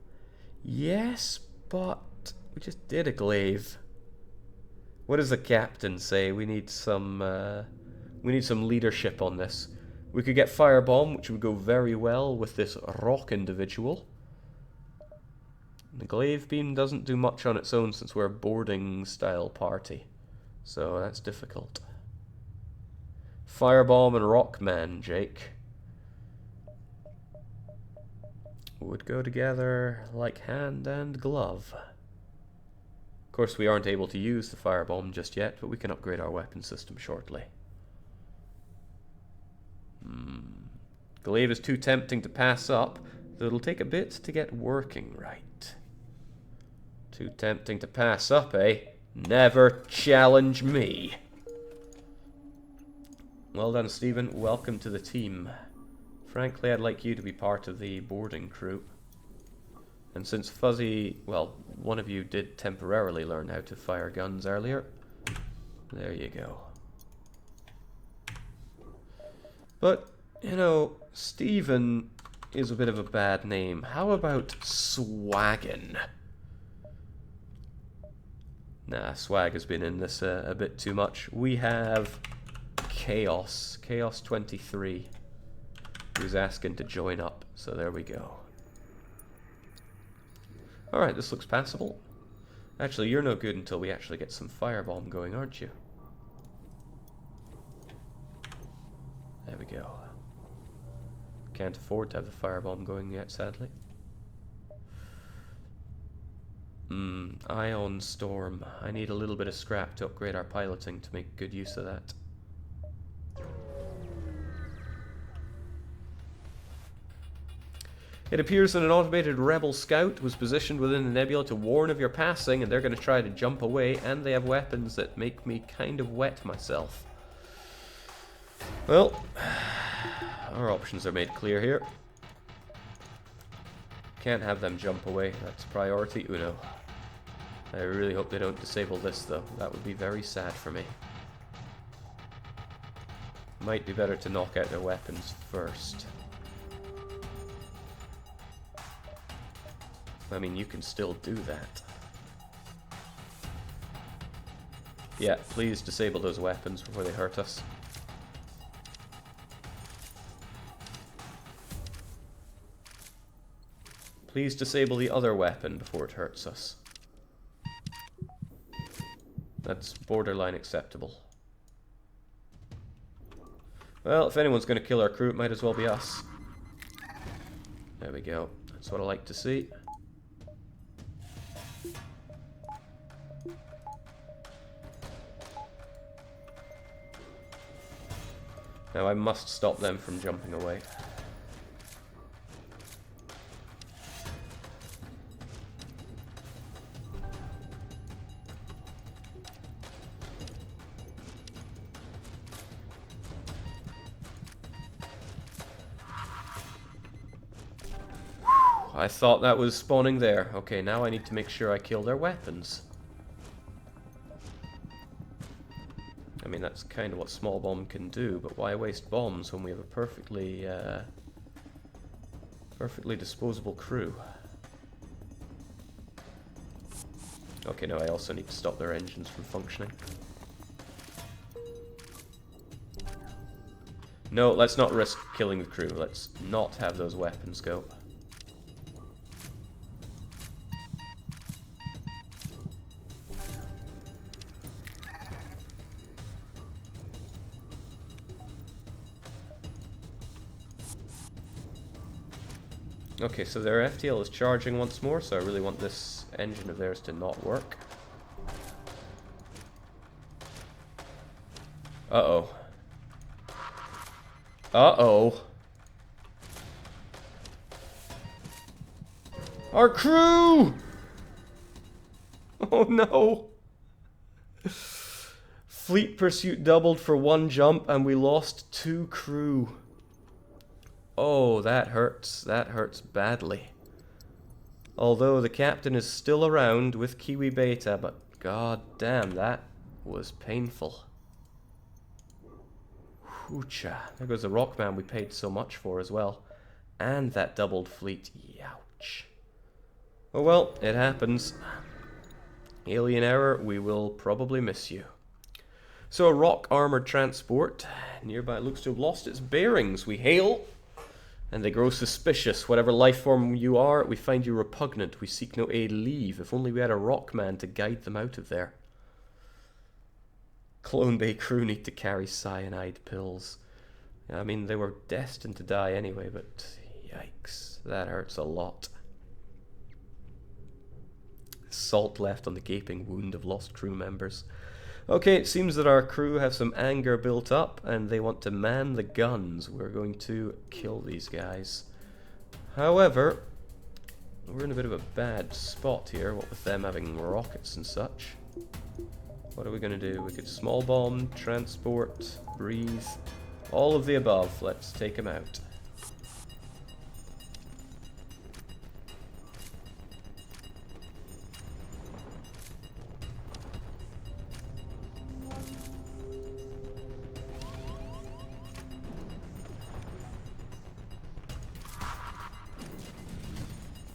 Yes, but we just did a glaive. What does the captain say? We need some leadership on this. We could get firebomb, which would go very well with this rock individual. The glaive beam doesn't do much on its own since we're a boarding style party. So that's difficult. Firebomb and Rockman, Jake. Would go together like hand and glove. Of course, we aren't able to use the firebomb just yet, but we can upgrade our weapon system shortly. Glaive is too tempting to pass up, though it'll take a bit to get working right. Too tempting to pass up, eh? Never challenge me. Well done, Stephen. Welcome to the team. Frankly, I'd like you to be part of the boarding crew. And since Fuzzy, well, one of you did temporarily learn how to fire guns earlier, there you go. But, you know, Stephen is a bit of a bad name. How about Swaggin? Nah, Swag has been in this a bit too much. We have Chaos, Ep.23, who's asking to join up, so there we go. Alright, this looks passable. Actually, you're no good until we actually get some firebomb going, aren't you? There we go. Can't afford to have the firebomb going yet, sadly. Ion Storm. I need a little bit of scrap to upgrade our piloting to make good use of that. It appears that an automated rebel scout was positioned within the nebula to warn of your passing, and they're going to try to jump away, and they have weapons that make me kind of wet myself. Well, our options are made clear here. Can't have them jump away. That's priority uno. I really hope they don't disable this, though. That would be very sad for me. Might be better to knock out their weapons first. I mean, you can still do that. Yeah, please disable those weapons before they hurt us. Please disable the other weapon before it hurts us. That's borderline acceptable. Well, if anyone's going to kill our crew, it might as well be us. There we go. That's what I like to see. Now I must stop them from jumping away. I thought that was spawning there. Okay, now I need to make sure I kill their weapons. I mean, that's kind of what small bomb can do, but why waste bombs when we have a perfectly disposable crew? Okay, no, I also need to stop their engines from functioning. No, let's not risk killing the crew. Let's not have those weapons go. Okay, so their FTL is charging once more, so I really want this engine of theirs to not work. Uh-oh. Uh-oh. Our crew! Oh no! Fleet pursuit doubled for one jump and we lost 2 crew. Oh, that hurts. That hurts badly. Although the captain is still around with Kiwi Beta, but god damn, that was painful. Hoocha. There goes the Rockman we paid so much for as well. And that doubled fleet. Youch. Oh well, it happens. Alien error, we will probably miss you. So a rock armored transport nearby looks to have lost its bearings. We hail, and they grow suspicious. Whatever life form you are, we find you repugnant. We seek no aid, leave. If only we had a rockman to guide them out of there. Clone Bay crew need to carry cyanide pills. I mean, they were destined to die anyway, but yikes, that hurts a lot. Salt left on the gaping wound of lost crew members. Okay, it seems that our crew have some anger built up and they want to man the guns. We're going to kill these guys. However, we're in a bit of a bad spot here, what with them having rockets and such. What are we going to do? We could small bomb, transport, breathe, all of the above. Let's take them out.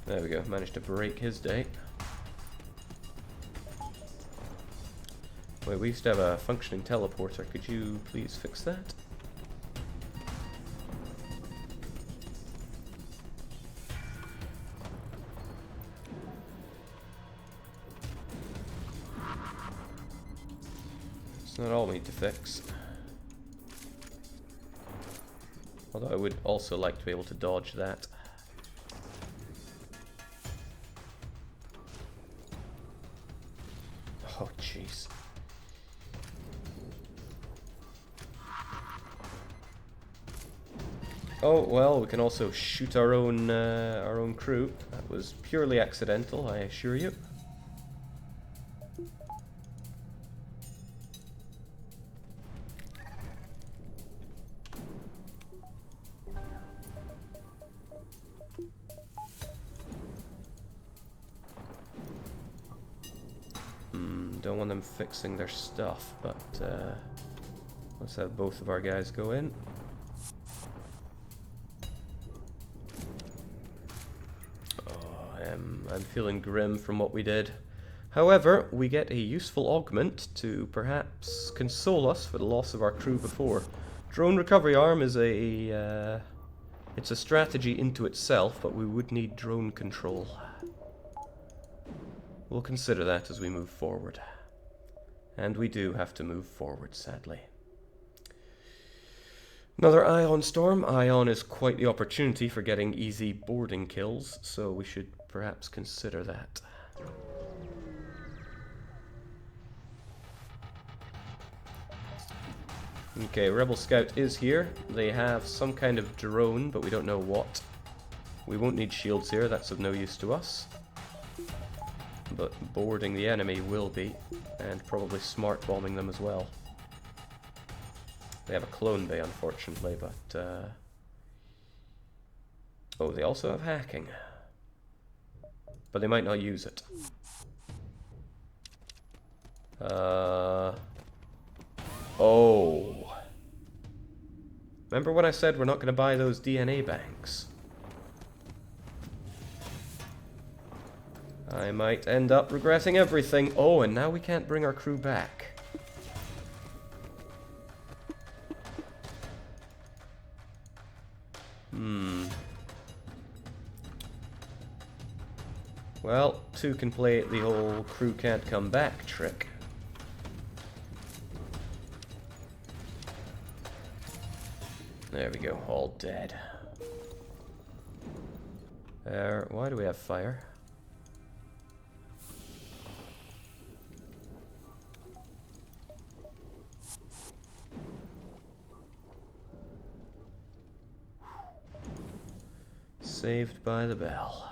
There we go, managed to break his day. Wait, we used to have a functioning teleporter. Could you please fix that? It's not all we need to fix. Although I would also like to be able to dodge that. Oh, jeez. Oh, well, we can also shoot our own crew. That was purely accidental, I assure you. Don't want them fixing their stuff, but let's have both of our guys go in. I'm feeling grim from what we did. However, we get a useful augment to perhaps console us for the loss of our crew before. Drone recovery arm is it's a strategy into itself, but we would need drone control. We'll consider that as we move forward. And we do have to move forward, sadly. Another Ion storm. Ion is quite the opportunity for getting easy boarding kills, so we should perhaps consider that. Okay, Rebel Scout is here. They have some kind of drone, but we don't know what. We won't need shields here, that's of no use to us. But boarding the enemy will be, and probably smart bombing them as well. They have a clone bay, unfortunately, but oh, they also have hacking. But they might not use it. Oh. Remember when I said we're not going to buy those DNA banks? I might end up regretting everything. Oh, and now we can't bring our crew back. Well, 2 can play the whole crew can't come back trick. There we go, all dead. Why do we have fire? Saved by the bell.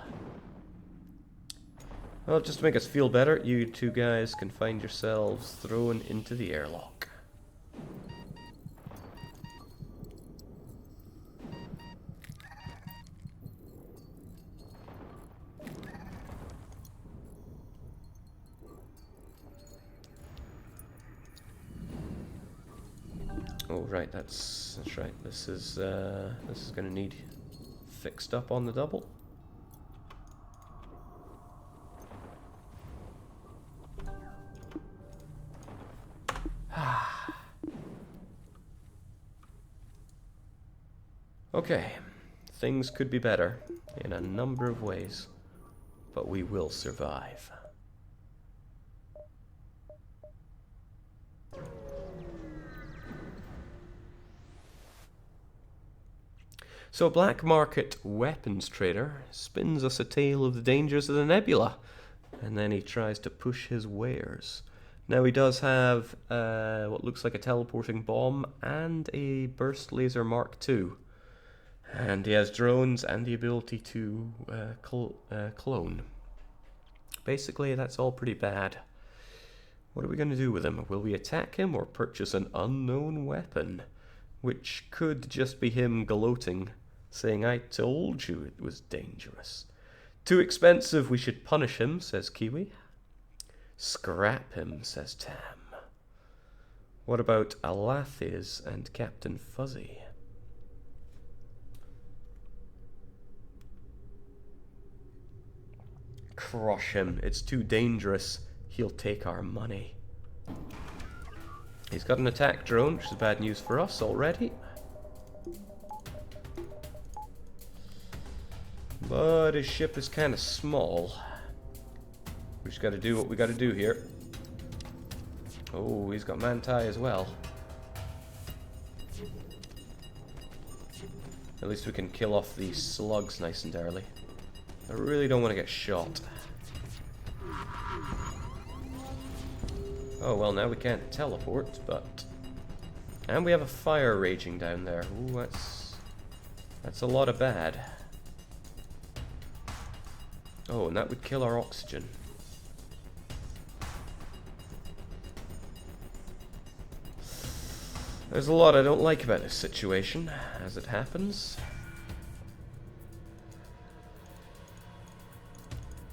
Well, just to make us feel better, you two guys can find yourselves thrown into the airlock. Oh right, that's right. This is going to need fixed up on the double. Okay, things could be better in a number of ways, but we will survive. So a black market weapons trader spins us a tale of the dangers of the Nebula, and then he tries to push his wares. Now he does have what looks like a teleporting bomb and a burst laser Mark II. And he has drones and the ability to clone. Basically, that's all pretty bad. What are we going to do with him? Will we attack him or purchase an unknown weapon? Which could just be him gloating, saying, I told you it was dangerous. Too expensive, we should punish him, says Kiwi. Scrap him, says Tam. What about Alathes and Captain Fuzzy? Crush him. It's too dangerous. He'll take our money. He's got an attack drone, which is bad news for us already. But his ship is kind of small. We just got to do what we got to do here. Oh, he's got Manti as well. At least we can kill off these slugs nice and early. I really don't want to get shot. Oh, well, now we can't teleport, but... And we have a fire raging down there. Ooh, that's a lot of bad. Oh, and that would kill our oxygen. There's a lot I don't like about this situation, as it happens.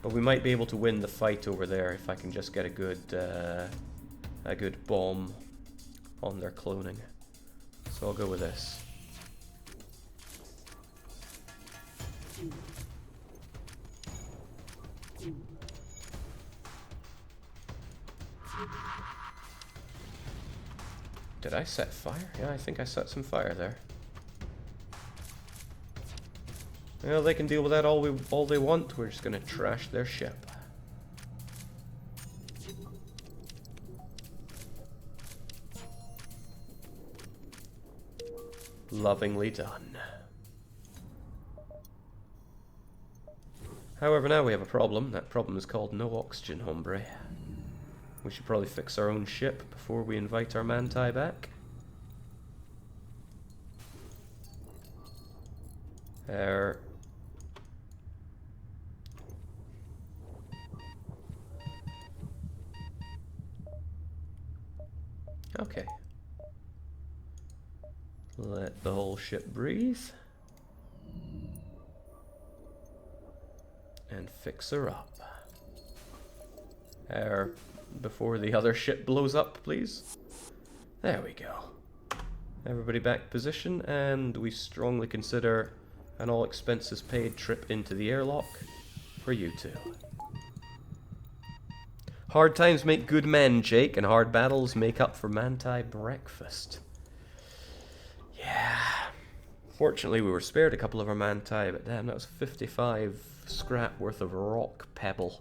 But we might be able to win the fight over there if I can just get a good bomb on their cloning. So I'll go with this. Did I set fire? Yeah, I think I set some fire there. Well, they can deal with that all they want. We're just gonna trash their ship. Lovingly done. However, now we have a problem. That problem is called no oxygen, hombre. We should probably fix our own ship before we invite our Manti back. Okay. Let the whole ship breathe. And fix her up. Before the other ship blows up, please. There we go. Everybody back position, and we strongly consider an all expenses paid trip into the airlock for you two. Hard times make good men, Jake, and hard battles make up for Manti breakfast. Yeah. Fortunately, we were spared a couple of our Manti, but damn, that was 55 scrap worth of rock pebble.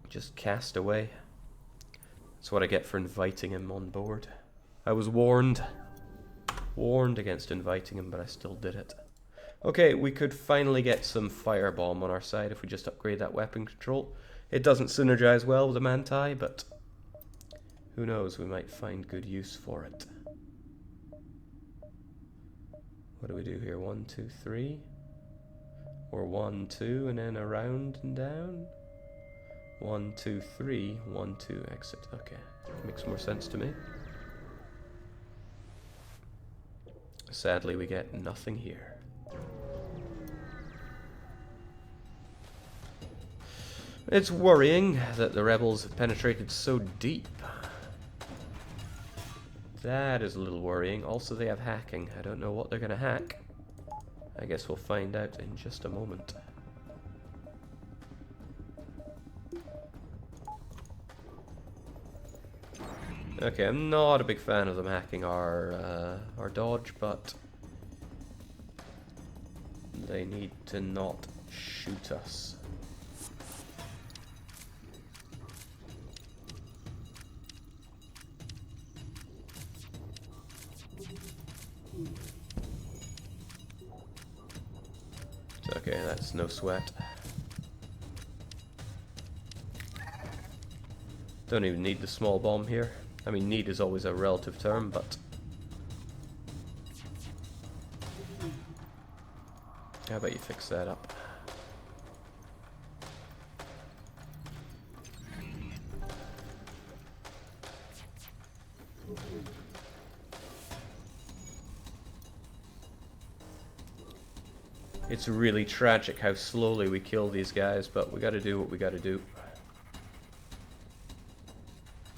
Just cast away. That's what I get for inviting him on board. I was warned against inviting him, but I still did it. Okay, we could finally get some firebomb on our side if we just upgrade that weapon control. It doesn't synergize well with the Manti, but who knows, we might find good use for it. What do we do here? 1, 2, 3? Or 1, 2, and then around and down? 1, 2, 3, 1, 2, exit. Okay, makes more sense to me. Sadly, we get nothing here. It's worrying that the rebels have penetrated so deep. That is a little worrying. Also, they have hacking. I don't know what they're going to hack. I guess we'll find out in just a moment. Okay, I'm not a big fan of them hacking our dodge, but they need to not shoot us. Okay, that's no sweat. Don't even need the small bomb here. I mean, need is always a relative term, but how about you fix that up? It's really tragic how slowly we kill these guys, but we gotta do what we gotta do.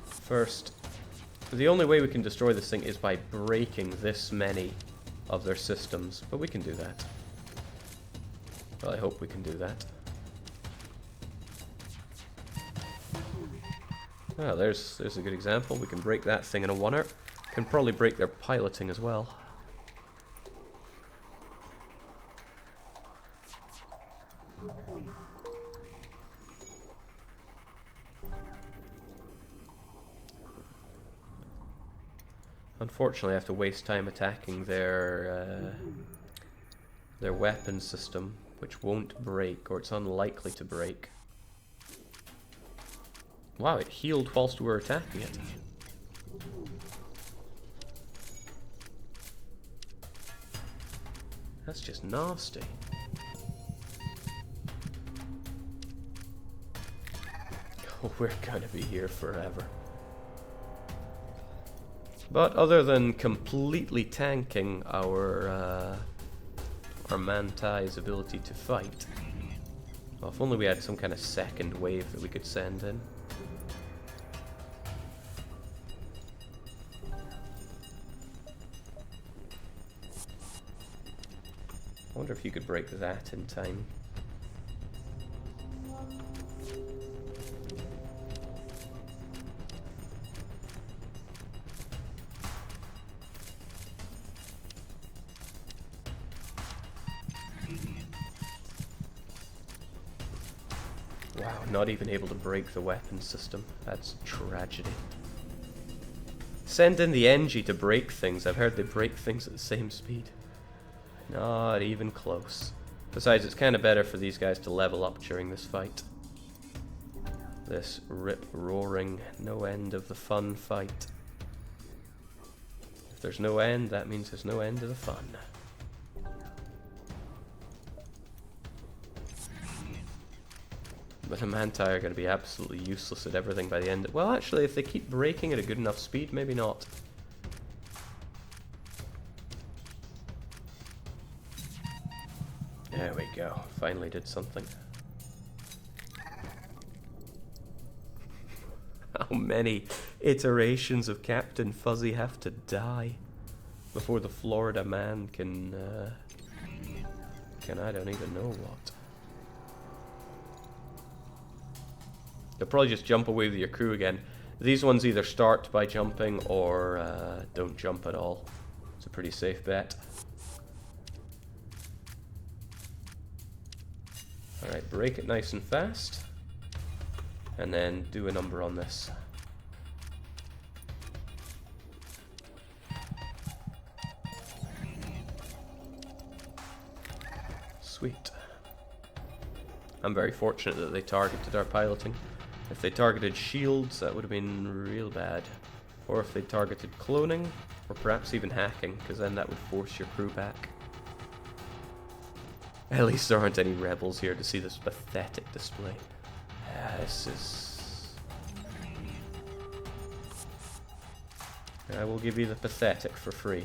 First, the only way we can destroy this thing is by breaking this many of their systems, but we can do that. Well, I hope we can do that. Oh, there's a good example. We can break that thing in a oneer. Can probably break their piloting as well. Unfortunately, I have to waste time attacking their weapon system, which won't break, or it's unlikely to break. Wow, it healed whilst we were attacking it. That's just nasty. Oh, we're gonna be here forever. But other than completely tanking our Manti's ability to fight, well, if only we had some kind of second wave that we could send in. I wonder if you could break that in time. Wow, not even able to break the weapon system. That's tragedy. Send in the Engie to break things. I've heard they break things at the same speed. Not even close. Besides, it's kind of better for these guys to level up during this fight. This rip-roaring, no end of the fun fight. If there's no end, that means there's no end to the fun. But the Manti are going to be absolutely useless at everything by the end. Well, actually, if they keep breaking at a good enough speed, maybe not. There we go. Finally did something. How many iterations of Captain Fuzzy have to die before the Florida man can I don't even know what. They'll probably just jump away with your crew again. These ones either start by jumping or don't jump at all. It's a pretty safe bet. Alright, break it nice and fast. And then do a number on this. Sweet. I'm very fortunate that they targeted our piloting. If they targeted shields, that would have been real bad. Or if they targeted cloning, or perhaps even hacking, because then that would force your crew back. At least there aren't any rebels here to see this pathetic display. This is... I will give you the pathetic for free.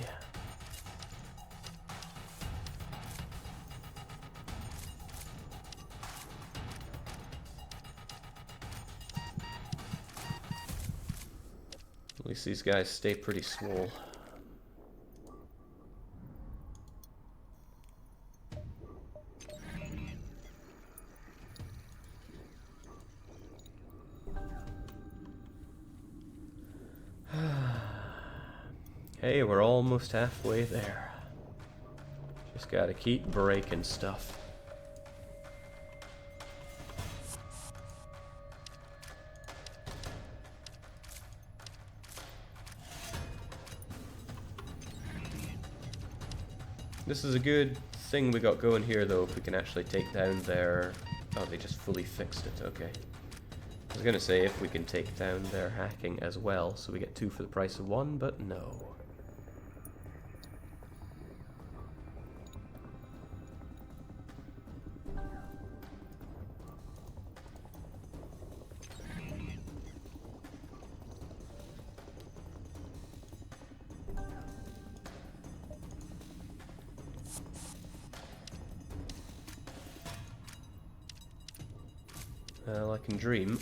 At least these guys stay pretty swole. Hey, we're almost halfway there. Just gotta keep breaking stuff. This is a good thing we got going here, though, if we can actually take down their... Oh, they just fully fixed it, okay. I was gonna say if we can take down their hacking as well, so we get 2 for the price of 1, but no. Well, I can dream.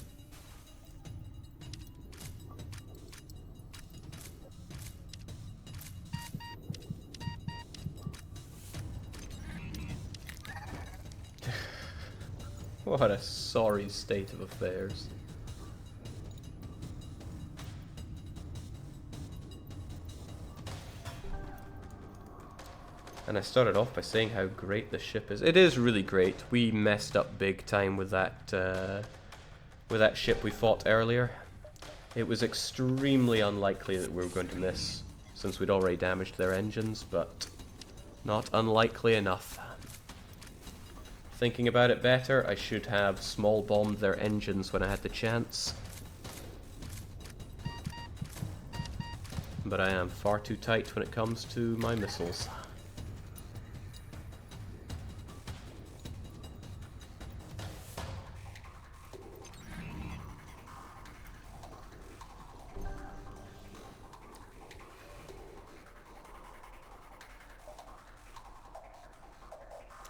What a sorry state of affairs. And I started off by saying how great the ship is. It is really great. We messed up big time with that ship we fought earlier. It was extremely unlikely that we were going to miss, since we'd already damaged their engines, but not unlikely enough. Thinking about it better, I should have small bombed their engines when I had the chance. But I am far too tight when it comes to my missiles.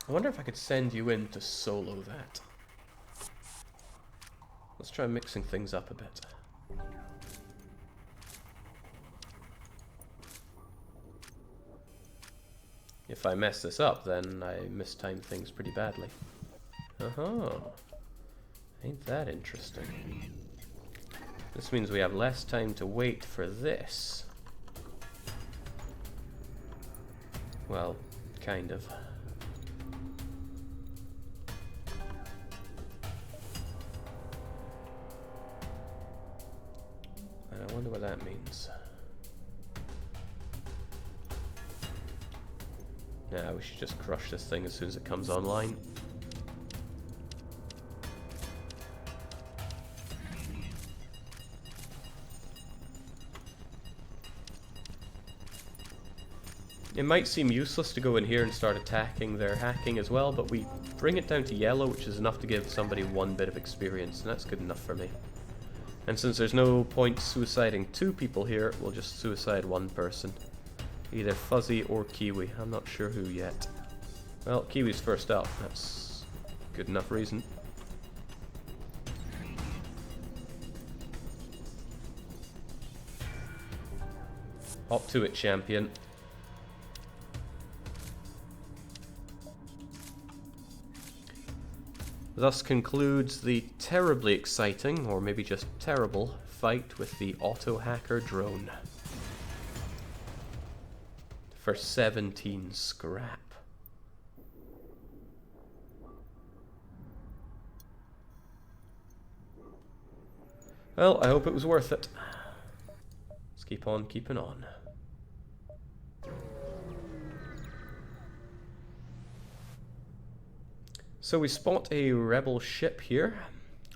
I wonder if I could send you in to solo that. Let's try mixing things up a bit. If I mess this up, then I mistime things pretty badly. Ain't that interesting? This means we have less time to wait for this. Well, kind of. I wonder what that means. Nah, we should just crush this thing as soon as it comes online. It might seem useless to go in here and start attacking their hacking as well, but we bring it down to yellow, which is enough to give somebody 1 bit of experience, and that's good enough for me. And since there's no point suiciding 2 people here, we'll just suicide 1 person. Either Fuzzy or Kiwi. I'm not sure who yet. Well, Kiwi's first up. That's good enough reason. Hop to it, champion. Thus concludes the terribly exciting, or maybe just terrible, fight with the auto-hacker drone. For 17 scrap. Well, I hope it was worth it. Let's keep on keeping on. So we spot a rebel ship here.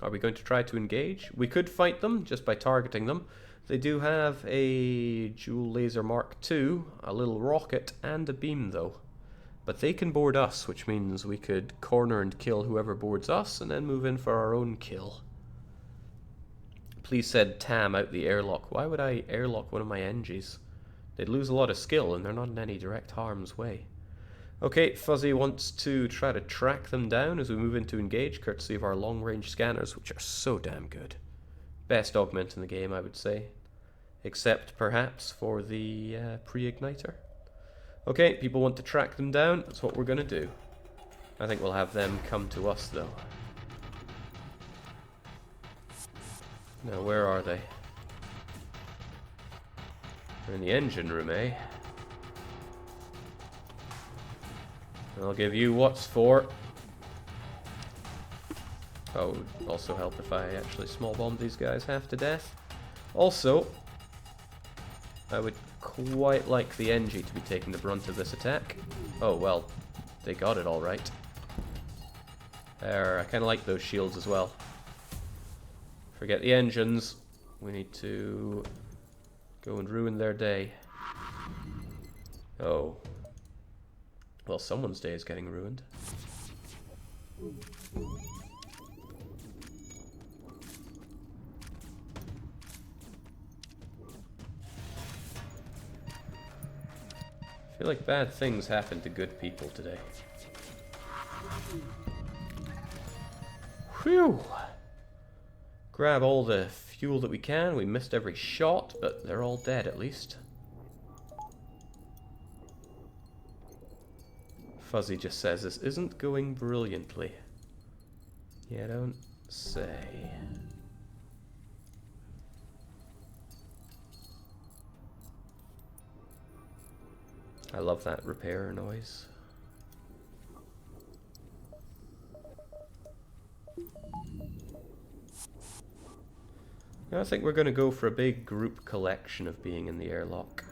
Are we going to try to engage? We could fight them just by targeting them. They do have a dual laser Mark II, a little rocket, and a beam though. But they can board us, which means we could corner and kill whoever boards us, and then move in for our own kill. Please send Tam out the airlock. Why would I airlock one of my NGs? They'd lose a lot of skill, and they're not in any direct harm's way. Okay, Fuzzy wants to try to track them down as we move into engage, courtesy of our long-range scanners, which are so damn good. Best augment in the game, I would say. Except, perhaps, for the pre-igniter. Okay, people want to track them down. That's what we're going to do. I think we'll have them come to us, though. Now, where are they? They're in the engine room, eh? I'll give you what's for. Oh, would also help if I actually small bomb these guys half to death. Also, I would quite like the NG to be taking the brunt of this attack. Oh, well, they got it all right. There, I kind of like those shields as well. Forget the engines. We need to go and ruin their day. Oh. Well, someone's day is getting ruined. I feel like bad things happen to good people today. Whew! Grab all the fuel that we can. We missed every shot, but they're all dead at least. Fuzzy just says this isn't going brilliantly. Yeah, don't say. I love that repair noise. I think we're going to go for a big group collection of being in the airlock.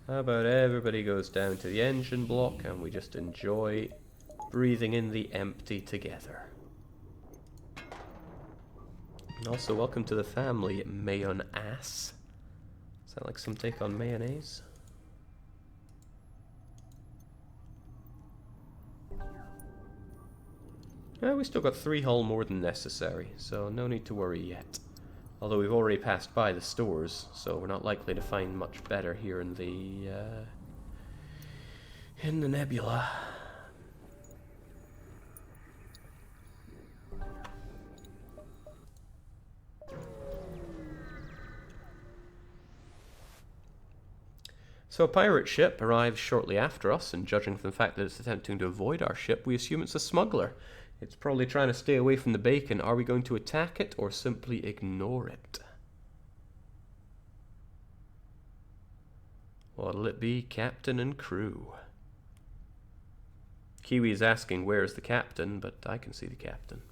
How about everybody goes down to the engine block and we just enjoy breathing in the empty together. And also welcome to the family, Mayon Ass. Sound like some take on mayonnaise? Yeah, we still got 3 hull more than necessary, so no need to worry yet. Although we've already passed by the stores, so we're not likely to find much better here in the Nebula. So a pirate ship arrives shortly after us, and judging from the fact that it's attempting to avoid our ship, we assume it's a smuggler. It's probably trying to stay away from the bacon. Are we going to attack it or simply ignore it? What'll it be, captain and crew? Kiwi is asking where's the captain, but I can see the captain.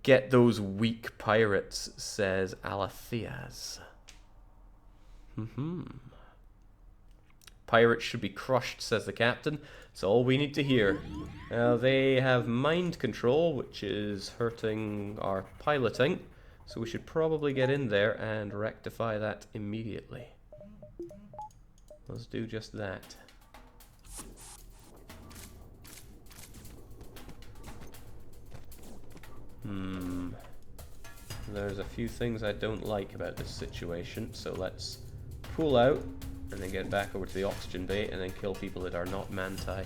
Get those weak pirates, says Alathias. Pirates should be crushed, says the captain. That's all we need to hear. Now, they have mind control, which is hurting our piloting, so we should probably get in there and rectify that immediately. Let's do just that. There's a few things I don't like about this situation, so let's pull out and then get back over to the oxygen bay and then kill people that are not Manti.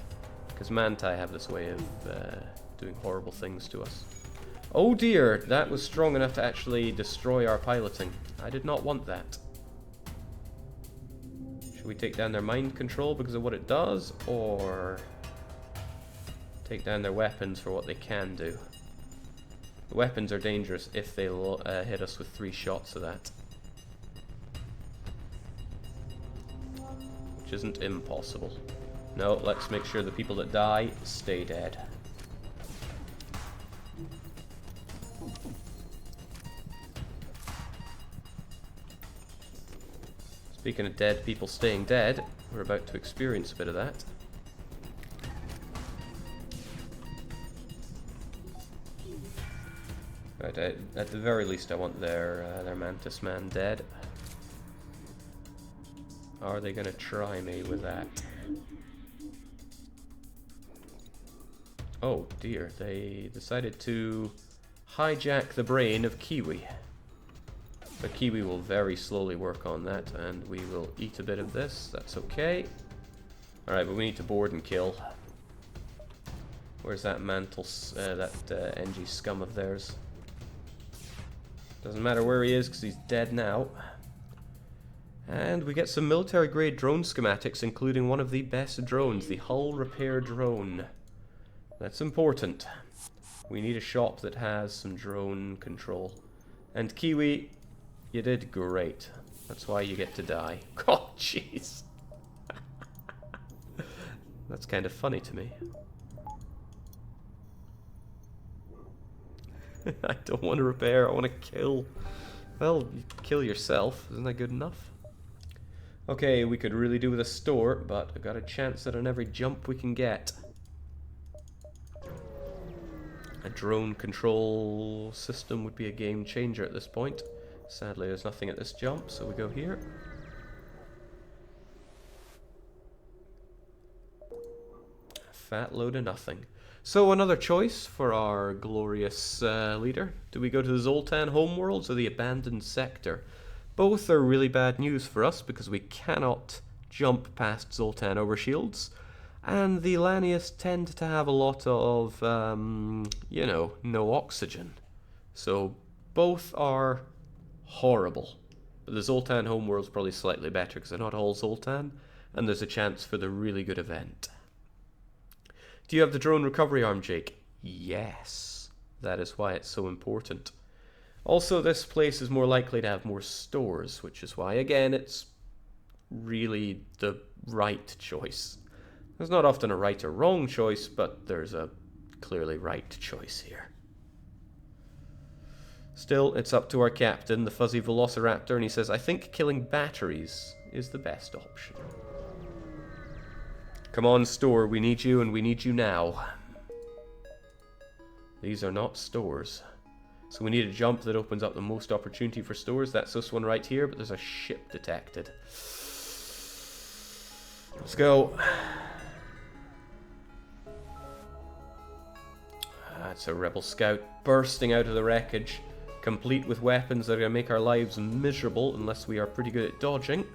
Because Manti have this way of doing horrible things to us. Oh dear, that was strong enough to actually destroy our piloting. I did not want that. Should we take down their mind control because of what it does, or take down their weapons for what they can do? The weapons are dangerous if they'll hit us with 3 shots of that. Which isn't impossible. No, let's make sure the people that die stay dead. Speaking of dead people staying dead, we're about to experience a bit of that. at the very least I want their Mantis man dead. Are they gonna try me with that? Oh dear, they decided to hijack the brain of Kiwi. But Kiwi will very slowly work on that, and we will eat a bit of this. That's okay. Alright, but we need to board and kill. Where's that NG scum of theirs? Doesn't matter where he is, because he's dead now. And we get some military-grade drone schematics, including one of the best drones, the hull repair drone. That's important. We need a shop that has some drone control. And Kiwi, you did great. That's why you get to die. Oh, jeez. That's kind of funny to me. I don't want to repair, I want to kill. Well, you kill yourself. Isn't that good enough? Okay, we could really do with a store, but I've got a chance that on every jump we can get. A drone control system would be a game changer at this point. Sadly, there's nothing at this jump, so we go here. Fat load of nothing. So another choice for our glorious leader. Do we go to the Zoltan homeworlds or the abandoned sector? Both are really bad news for us because we cannot jump past Zoltan overshields. And the Lanius tend to have a lot of, you know, no oxygen. So both are horrible. But the Zoltan homeworld's probably slightly better because they're not all Zoltan. And there's a chance for the really good event. Do you have the drone recovery arm, Jake? Yes. That is why it's so important. Also, this place is more likely to have more stores, which is why, again, it's really the right choice. There's not often a right or wrong choice, but there's a clearly right choice here. Still, it's up to our captain, the fuzzy velociraptor, and he says, I think killing batteries is the best option. Come on, store, we need you, and we need you now. These are not stores. So we need a jump that opens up the most opportunity for stores. That's this one right here, but there's a ship detected. Let's go. That's a rebel scout bursting out of the wreckage, complete with weapons that are going to make our lives miserable unless we are pretty good at dodging.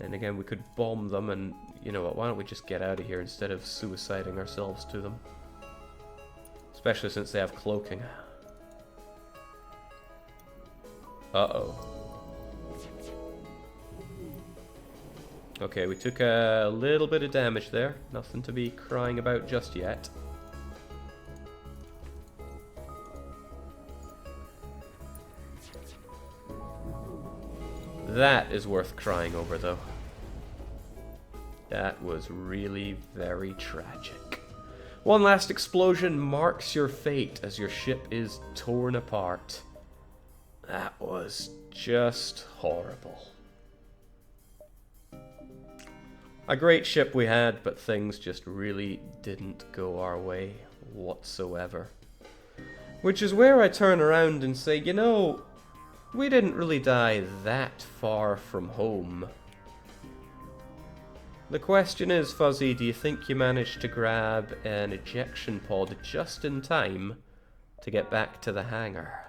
And again, we could bomb them, and you know what, why don't we just get out of here instead of suiciding ourselves to them? Especially since they have cloaking. Uh-oh. Okay, we took a little bit of damage there. Nothing to be crying about just yet. That is worth crying over, though. That was really very tragic. One last explosion marks your fate as your ship is torn apart. That was just horrible. A great ship we had, but things just really didn't go our way whatsoever. Which is where I turn around and say, you know, we didn't really die that far from home. The question is, Fuzzy, do you think you managed to grab an ejection pod just in time to get back to the hangar?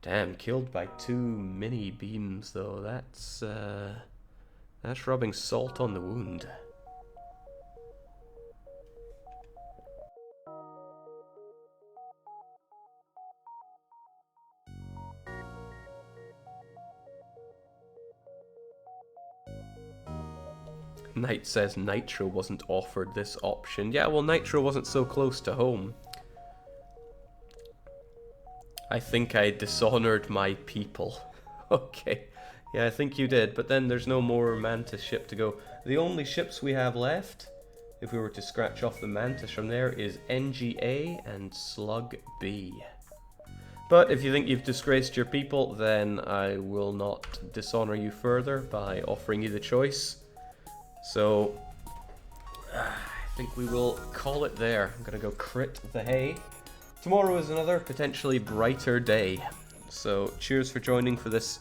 Damn, killed by 2 mini beams though. That's rubbing salt on the wound. Knight says Nitro wasn't offered this option. Yeah, well, Nitro wasn't so close to home. I think I dishonored my people. Okay. Yeah, I think you did, but then there's no more Mantis ship to go. The only ships we have left, if we were to scratch off the Mantis from there, is NGA and Slug B. But if you think you've disgraced your people, then I will not dishonor you further by offering you the choice. So, I think we will call it there. I'm going to go crit the hay tomorrow is another potentially brighter day. So cheers for joining for this.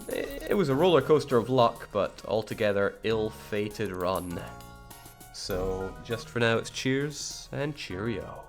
It was a roller coaster of luck, but altogether ill-fated run. So just for now, it's cheers and cheerio.